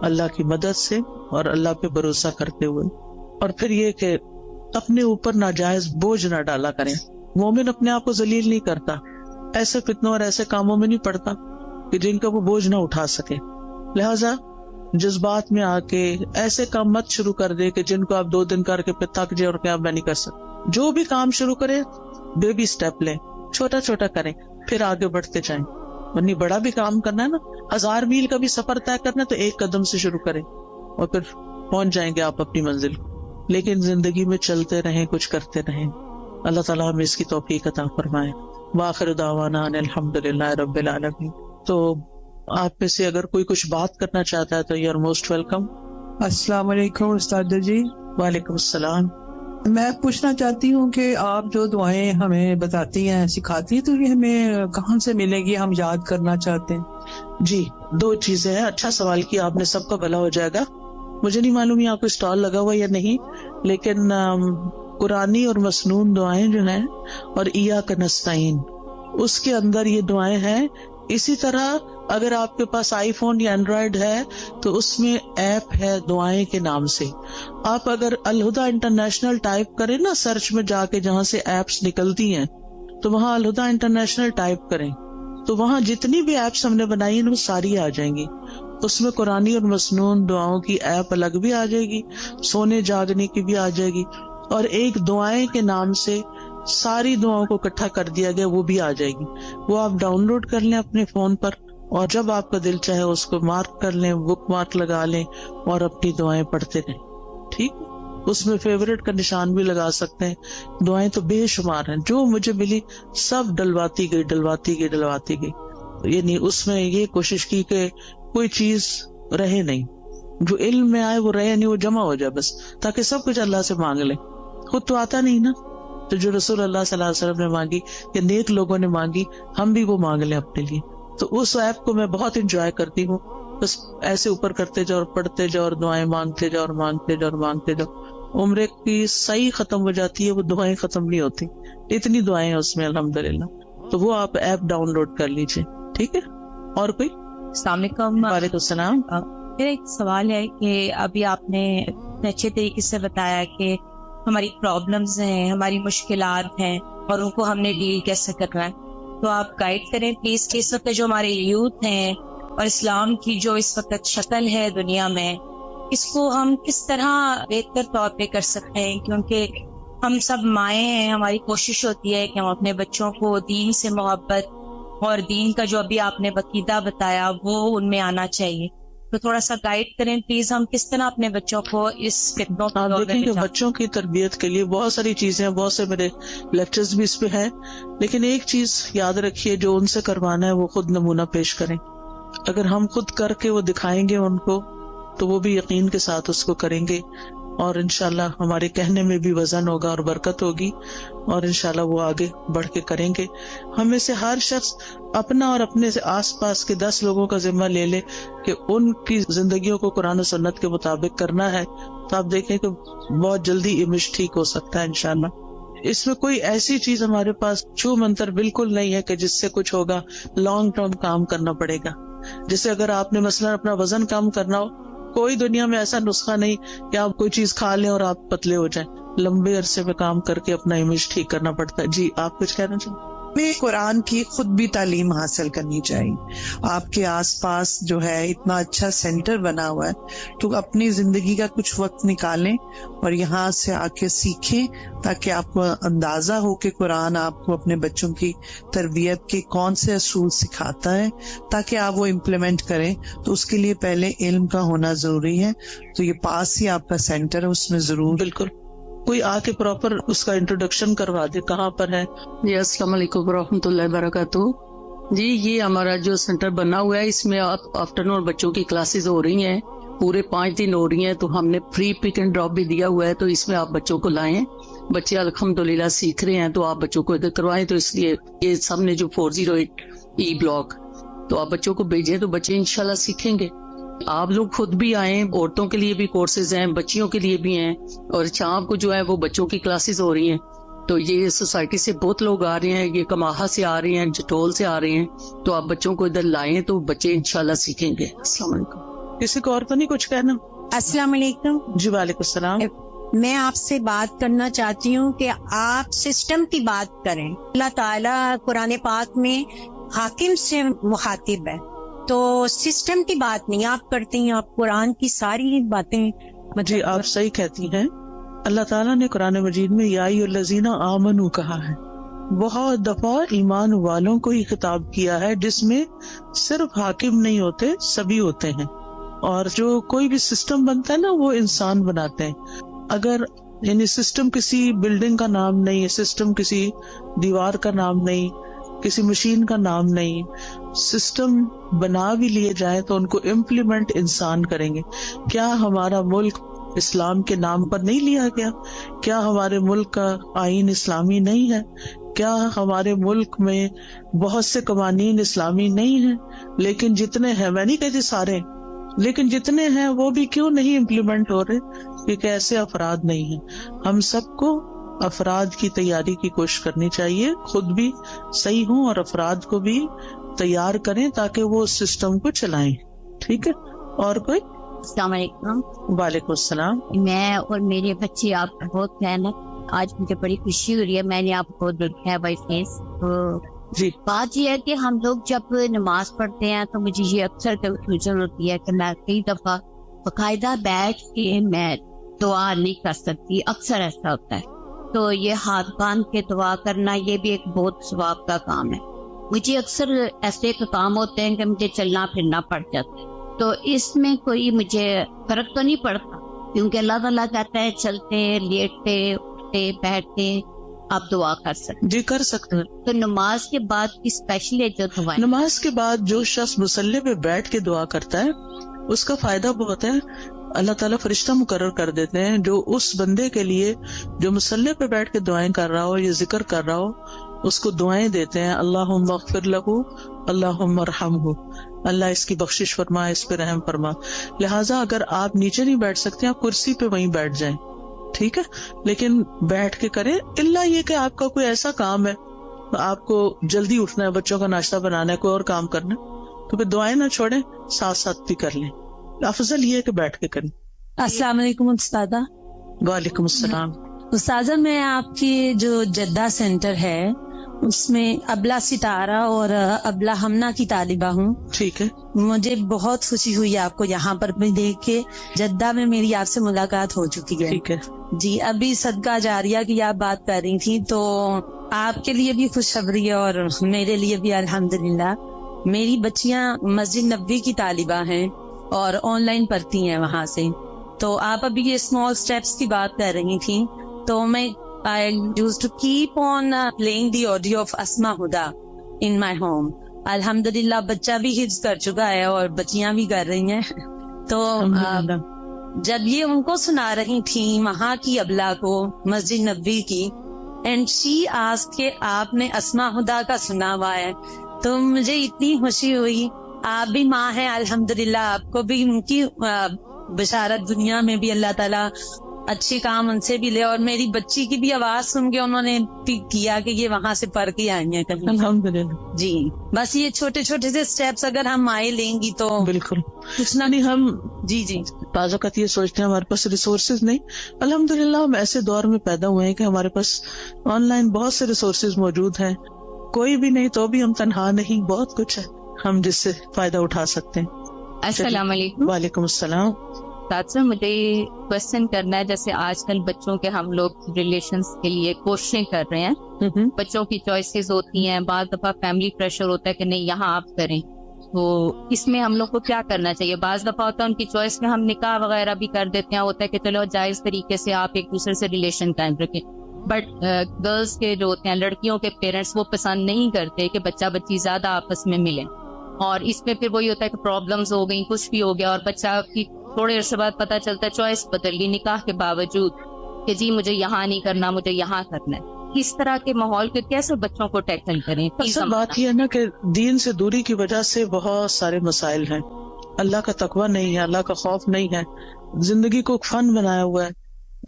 اللہ کی مدد سے اور اللہ پہ بھروسہ کرتے ہوئے. اور پھر یہ کہ اپنے اوپر ناجائز بوجھ نہ ڈالا کریں. مومن اپنے آپ کو ذلیل نہیں کرتا، ایسے فتنوں اور ایسے کاموں میں نہیں پڑتا کہ جن کا وہ بوجھ نہ اٹھا سکے. لہذا جذبات میں آ کے ایسے کام مت شروع کر دے کہ جن کو آپ 2 دن کر کے پھر تھک جائے اور کہ آپ میں نہیں کر سکتا. جو بھی کام شروع کرے بیبی سٹیپ لیں، چھوٹا چھوٹا کریں، پھر آگے بڑھتے جائیں. ورنہ بڑا بھی کام کرنا ہے نا، 1000 میل کا بھی سفر طے کرنا تو 1 قدم سے شروع کریں. اور پھر پہنچ جائیں گے آپ اپنی منزل. لیکن زندگی میں چلتے رہیں, کچھ کرتے رہیں. اللہ تعالیٰ ہمیں اس کی توفیق عطا فرمائے. وآخر دعوانا ان الحمدللہ رب العالمین. تو آپ میں سے اگر کوئی کچھ بات کرنا چاہتا ہے تو یو آر موسٹ ویلکم. السلام علیکم استاد جی. وعلیکم السلام. میں پوچھنا چاہتی ہوں کہ آپ جو دعائیں ہمیں بتاتی ہیں, سکھاتی ہیں, تو یہ ہمیں کہاں سے ملے گی, ہم یاد کرنا چاہتے ہیں. جی 2 چیزیں ہیں. اچھا سوال کیا آپ نے, سب کا بھلا ہو جائے گا. مجھے نہیں معلوم یہاں کوئی اسٹال لگا ہوا یا نہیں, لیکن قرآنی اور مسنون دعائیں جو ہیں اور ایاک نستعین, اس کے اندر یہ دعائیں ہیں. اسی طرح اگر آپ کے پاس آئی فون یا اینڈرائیڈ ہے تو اس میں ایپ ہے دعائیں کے نام سے. آپ اگر الہدا انٹرنیشنل ٹائپ کریں نا سرچ میں جا کے, جہاں سے ایپس نکلتی ہیں, تو وہاں الہدا انٹرنیشنل ٹائپ کریں تو وہاں جتنی بھی ایپس ہم نے بنائی ہیں وہ ساری آ جائیں گی. اس میں قرآنی اور مسنون دعاؤں کی ایپ الگ بھی آ جائے گی, سونے جاگنے کی بھی آ جائے گی, اور ایک دعائیں کے نام سے ساری دعاؤں کو اکٹھا کر دیا گیا, وہ بھی آ جائے گی. وہ آپ ڈاؤن لوڈ کر لیں اپنے فون پر, اور جب آپ کا دل چاہے اس کو مارک کر لیں, بک مارک لگا لیں اور اپنی دعائیں پڑھتے رہیں. ٹھیک, اس میں فیوریٹ کا نشان بھی لگا سکتے ہیں. دعائیں تو بے شمار ہیں, جو مجھے ملی سب ڈلواتی گئی. یعنی اس میں یہ کوشش کی کہ کوئی چیز رہے نہیں, جو علم میں آئے وہ رہے نہیں, وہ جمع ہو جائے بس, تاکہ سب کچھ اللہ سے مانگ لیں. خود تو آتا نہیں نا, تو جو رسول اللہ صلی اللہ علیہ وسلم نے مانگی یا نیک لوگوں نے مانگی, ہم بھی وہ مانگ لیں اپنے لیے. تو اس ایپ کو میں بہت انجوائے کرتی ہوں. بس ایسے اوپر کرتے جاؤ اور پڑھتے جاؤ اور دعائیں مانگتے جاؤ. عمرے کی صحیح ختم ہو جاتی ہے, وہ دعائیں ختم نہیں ہوتی, اتنی دعائیں ہیں اس میں الحمدللہ. تو وہ آپ ایپ ڈاؤن لوڈ کر لیجیے. ٹھیک ہے, اور کوئی؟ السلام علیکم. وعلیکم السلام. میرا ایک سوال ہے کہ ابھی آپ نے اچھے طریقے سے بتایا کہ ہماری پرابلمز ہیں, ہماری مشکلات ہیں, اور ان کو ہم نے ڈیل کیسے کرنا ہے. تو آپ گائیڈ کریں پلیز کہ اس وقت جو ہمارے یوتھ ہیں اور اسلام کی جو اس وقت شکل ہے دنیا میں, اس کو ہم کس طرح بہتر طور پہ کر سکتے ہیں, کیونکہ ہم سب مائیں ہیں, ہماری کوشش ہوتی ہے کہ ہم اپنے بچوں کو دین سے محبت اور دین کا جو ابھی آپ نے عقیدہ بتایا وہ ان میں آنا چاہیے. تو تھوڑا سا گائیڈ کریں پلیز, ہم کس طرح اپنے بچوں کو اس فتنوں آپ دیکھیں کہ بچوں کی تربیت کے لیے بہت ساری چیزیں ہیں, بہت سے میرے لیکچرز بھی اس پہ ہیں, لیکن ایک چیز یاد رکھیے, جو ان سے کروانا ہے وہ خود نمونہ پیش کریں. اگر ہم خود کر کے وہ دکھائیں گے ان کو, تو وہ بھی یقین کے ساتھ اس کو کریں گے, اور انشاءاللہ ہمارے کہنے میں بھی وزن ہوگا اور برکت ہوگی, اور انشاءاللہ وہ آگے بڑھ کے کریں گے. ہم میں سے ہر شخص اپنا اور اپنے سے آس پاس کے 10 لوگوں کا ذمہ لے لے کہ ان کی زندگیوں کو قرآن و سنت کے مطابق کرنا ہے, تو آپ دیکھیں کہ بہت جلدی امیج ٹھیک ہو سکتا ہے انشاءاللہ. اس میں کوئی ایسی چیز ہمارے پاس چھو منتر بالکل نہیں ہے کہ جس سے کچھ ہوگا. لانگ ٹرم کام کرنا پڑے گا. جیسے اگر آپ نے مثلا اپنا وزن کم کرنا ہو, کوئی دنیا میں ایسا نسخہ نہیں کہ آپ کوئی چیز کھا لیں اور آپ پتلے ہو جائیں. لمبے عرصے میں کام کر کے اپنا امیج ٹھیک کرنا پڑتا ہے. جی آپ کچھ کہنا چاہیں؟ میں قرآن کی خود بھی تعلیم حاصل کرنی چاہیے. آپ کے آس پاس جو ہے اتنا اچھا سینٹر بنا ہوا ہے, تو اپنی زندگی کا کچھ وقت نکالیں اور یہاں سے آ کے سیکھیں, تاکہ آپ کو اندازہ ہو کہ قرآن آپ کو اپنے بچوں کی تربیت کے کون سے اصول سکھاتا ہے, تاکہ آپ وہ امپلیمنٹ کریں. تو اس کے لیے پہلے علم کا ہونا ضروری ہے. تو یہ پاس ہی آپ کا سینٹر ہے, اس میں ضرور بالکل کوئی آ کے پراپر اس کا انٹروڈکشن کروا دے, کہاں پر ہے. جی السلام علیکم ورحمۃ اللہ وبرکاتہ. جی یہ ہمارا جو سینٹر بنا ہوا ہے, اس میں آفٹرنون بچوں کی کلاسز ہو رہی ہیں, پورے 5 دن ہو رہی ہیں. تو ہم نے فری پک اینڈ ڈراپ بھی دیا ہوا ہے, تو اس میں آپ بچوں کو لائیں. بچے الحمدللہ سیکھ رہے ہیں, تو آپ بچوں کو ادھر کروائیں. تو اس لیے یہ سب نے جو 408 ای بلاک, تو آپ بچوں کو بھیجیں تو بچے انشاءاللہ سیکھیں گے. آپ لوگ خود بھی آئیں, عورتوں کے لیے بھی کورسز ہیں, بچیوں کے لیے بھی ہیں, اور شام کو جو ہے وہ بچوں کی کلاسز ہو رہی ہیں. تو یہ سوسائٹی سے بہت لوگ آ رہے ہیں, یہ کماہا سے آ رہے ہیں, جٹول سے آ رہے ہیں. تو آپ بچوں کو ادھر لائیں تو بچے انشاءاللہ سیکھیں گے. السلام علیکم. کسی کو اور تو نہیں کچھ کہنا؟ السلام علیکم. جی وعلیکم السلام. میں آپ سے بات کرنا چاہتی ہوں کہ آپ سسٹم کی بات کریں. اللہ تعالیٰ قرآن پاک میں حاکم سے مخاطب ہے, تو سسٹم کی بات نہیں آپ کرتی ہیں, آپ قرآن کی ساری باتیں. جی آپ صحیح کہتی ہیں. اللہ تعالیٰ نے قرآن مجید میں یا ایھا الذین آمنوا کہا ہے. بہت دفعہ ایمان والوں کو ہی خطاب کیا ہے, جس میں صرف حاکم نہیں ہوتے, سبھی ہوتے ہیں. اور جو کوئی بھی سسٹم بنتا ہے نا وہ انسان بناتے ہیں. اگر یعنی سسٹم کسی بلڈنگ کا نام نہیں ہے, سسٹم کسی دیوار کا نام نہیں, کسی مشین کا نام نہیں. سسٹم بنا بھی لیے جائیں تو ان کو امپلیمنٹ انسان کریں گے. کیا ہمارا ملک اسلام کے نام پر نہیں لیا گیا؟ کیا ہمارے ملک کا آئین اسلامی نہیں ہے؟ کیا ہمارے ملک میں بہت سے قوانین اسلامی نہیں ہیں؟ لیکن جتنے ہیں, میں نہیں کہتی سارے, لیکن جتنے ہیں وہ بھی کیوں نہیں امپلیمنٹ ہو رہے؟ کیونکہ ایسے افراد نہیں ہیں. ہم سب کو افراد کی تیاری کی کوشش کرنی چاہیے, خود بھی صحیح ہوں اور افراد کو بھی تیار کریں تاکہ وہ سسٹم کو چلائیں. ٹھیک ہے, اور کوئی؟ السلام علیکم. وعلیکم السلام. میں اور میرے بچے آپ کا بہت فین ہے. آج مجھے بڑی خوشی ہو رہی ہے, میں نے آپ کو دیکھا ہے بائی فیس. جی, بات یہ ہے کہ ہم لوگ جب نماز پڑھتے ہیں تو مجھے یہ اکثر کنفیوژن ہوتی ہے کہ میں کئی دفعہ باقاعدہ بیٹھ کے میں دعا نہیں کر سکتی. اکثر ایسا ہوتا ہے. تو یہ ہاتھ باندھ کے دعا کرنا یہ بھی ایک بہت ثواب کا کام ہے. مجھے اکثر ایسے کام ہوتے ہیں کہ مجھے چلنا پھرنا پڑ جاتا ہے. تو اس میں کوئی مجھے فرق تو نہیں پڑتا کیونکہ اللہ تعالیٰ کہتا ہے چلتے لیٹتے اٹھتے بیٹھتے آپ دعا کر سکتے. جی کر سکتے ہیں. تو نماز کے بعد کی اسپیشلی جو دعائیں, نماز کے بعد جو شخص مصلی پہ بیٹھ کے دعا کرتا ہے اس کا فائدہ بہت ہے. اللہ تعالیٰ فرشتہ مقرر کر دیتے ہیں جو اس بندے کے لیے جو مصلی پہ بیٹھ کے دعائیں کر رہا ہو یا ذکر کر رہا ہو اس کو دعائیں دیتے ہیں. اللہم اغفر لہ, اللہم ارحمہ, اللہ اس کی بخشش فرما, اس پہ رحم فرما. لہٰذا اگر آپ نیچے نہیں بیٹھ سکتے آپ کرسی پہ وہیں بیٹھ جائیں, ٹھیک ہے, لیکن بیٹھ کے کریں. الا یہ کہ آپ کا کوئی ایسا کام ہے, آپ کو جلدی اٹھنا ہے, بچوں کا ناشتہ بنانا ہے, کوئی اور کام کرنا ہے, تو پھر دعائیں نہ چھوڑیں, ساتھ ساتھ بھی کر لیں. افضل یہ ہے کہ بیٹھ کے کریں. السلام علیکم استاذہ. وعلیکم السلام. استاذہ میں آپ کی جو جدہ سینٹر ہے اس میں ابلا ستارہ اور ابلا ہمنا کی طالبہ ہوں. ٹھیک ہے, مجھے بہت خوشی ہوئی آپ کو یہاں پر بھی دیکھ کے. جدہ میں میری آپ سے ملاقات ہو چکی ہے. ٹھیک ہے. جی, ابھی صدقہ جاریہ کی آپ بات کر رہی تھی تو آپ کے لیے بھی خوشخبری ہے اور میرے لیے بھی الحمدللہ. میری بچیاں مسجد نبوی کی طالبہ ہیں اور آن لائن پڑھتی ہیں وہاں سے. تو آپ ابھی یہ اسمال اسٹیپس کی بات کر رہی تھی تو میں I used to keep on playing the audio of Asma Huda in my home. الحمدللہ بچہ بھی حفظ کر چکا ہے اور بچیاں بھی کر رہی ہیں. تو جب یہ ان کو سنا رہی تھی وہاں کی ابلا کو مسجد نبوی کی, اینڈ شی آسکڈ کہ آپ نے اسما ہدا کا سنا ہوا ہے, تو مجھے اتنی خوشی ہوئی. آپ بھی ماں ہیں الحمدللہ, آپ کو بھی ان کی بشارت دنیا میں بھی اللہ تعالیٰ اچھی کام ان سے بھی لے. اور میری بچی کی بھی آواز سن کے انہوں نے کیا کہ یہ وہاں سے پڑھ کے آئی ہیں کبھی. الحمدللہ. جی, بس یہ چھوٹے چھوٹے سے اسٹیپس اگر ہم آئے لیں گی تو بالکل کچھ نہ نہیں. ہم جی بعض اوقات یہ سوچتے ہیں ہمارے پاس ریسورسز نہیں. الحمدللہ ہم ایسے دور میں پیدا ہوئے ہیں کہ ہمارے پاس آن لائن بہت سے ریسورسز موجود ہیں. کوئی بھی نہیں تو بھی ہم تنہا نہیں, بہت کچھ ہے ہم جس سے فائدہ اٹھا سکتے ہیں. السلام علیکم. وعلیکم السلام. ساتھ مجھے کوشچن کرنا ہے, جیسے آج کل بچوں کے ہم لوگ ریلیشنز کے لیے کوششیں کر رہے ہیں. بچوں کی چوائسیز ہوتی ہیں, بعض دفعہ فیملی پریشر ہوتا ہے کہ نہیں یہاں آپ کریں. تو اس میں ہم لوگ کو کیا کرنا چاہیے؟ بعض دفعہ ہوتا ہے ان کی چوائس میں ہم نکاح وغیرہ بھی کر دیتے ہیں, ہوتا ہے کہ چلو جائز طریقے سے آپ ایک دوسرے سے ریلیشن قائم رکھیں. بٹ گرلس کے جو ہوتے ہیں, لڑکیوں کے پیرنٹس, وہ پسند نہیں کرتے کہ بچہ بچی زیادہ آپس میں ملیں. اور اس میں پھر وہی ہوتا ہے کہ پرابلمز ہو گئی, کچھ بھی ہو گیا, اور بچہ کی تھوڑے عرصے بعد پتا چلتا ہے چوائس بدل گئی نکاح کے باوجود کہ جی مجھے یہاں نہیں کرنا, مجھے یہاں کرنا ہے. اس طرح کے ماحول کے کیسے بچوں کو ٹیکل کریں؟ اصل بات یہ ہے نا کہ دین سے دوری کی وجہ سے بہت سارے مسائل ہیں. اللہ کا تقوی نہیں ہے, اللہ کا خوف نہیں ہے, زندگی کو فن بنایا ہوا ہے.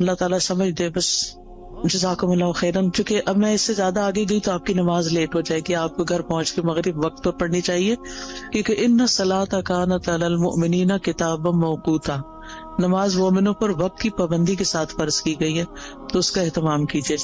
اللہ تعالیٰ سمجھ دے بس. جزاکم اللہ خیرن. چونکہ اب میں اس سے زیادہ آگے گئی تو آپ کی نماز لیٹ ہو جائے گی, آپ کو گھر پہنچ کے مغرب وقت پر پڑھنی چاہیے, کیونکہ ان الصلاۃ کانت علی المؤمنین کتابا موقوتا, نماز مومنوں پر وقت کی پابندی کے ساتھ فرض کی گئی ہے, تو اس کا اہتمام کیجیے.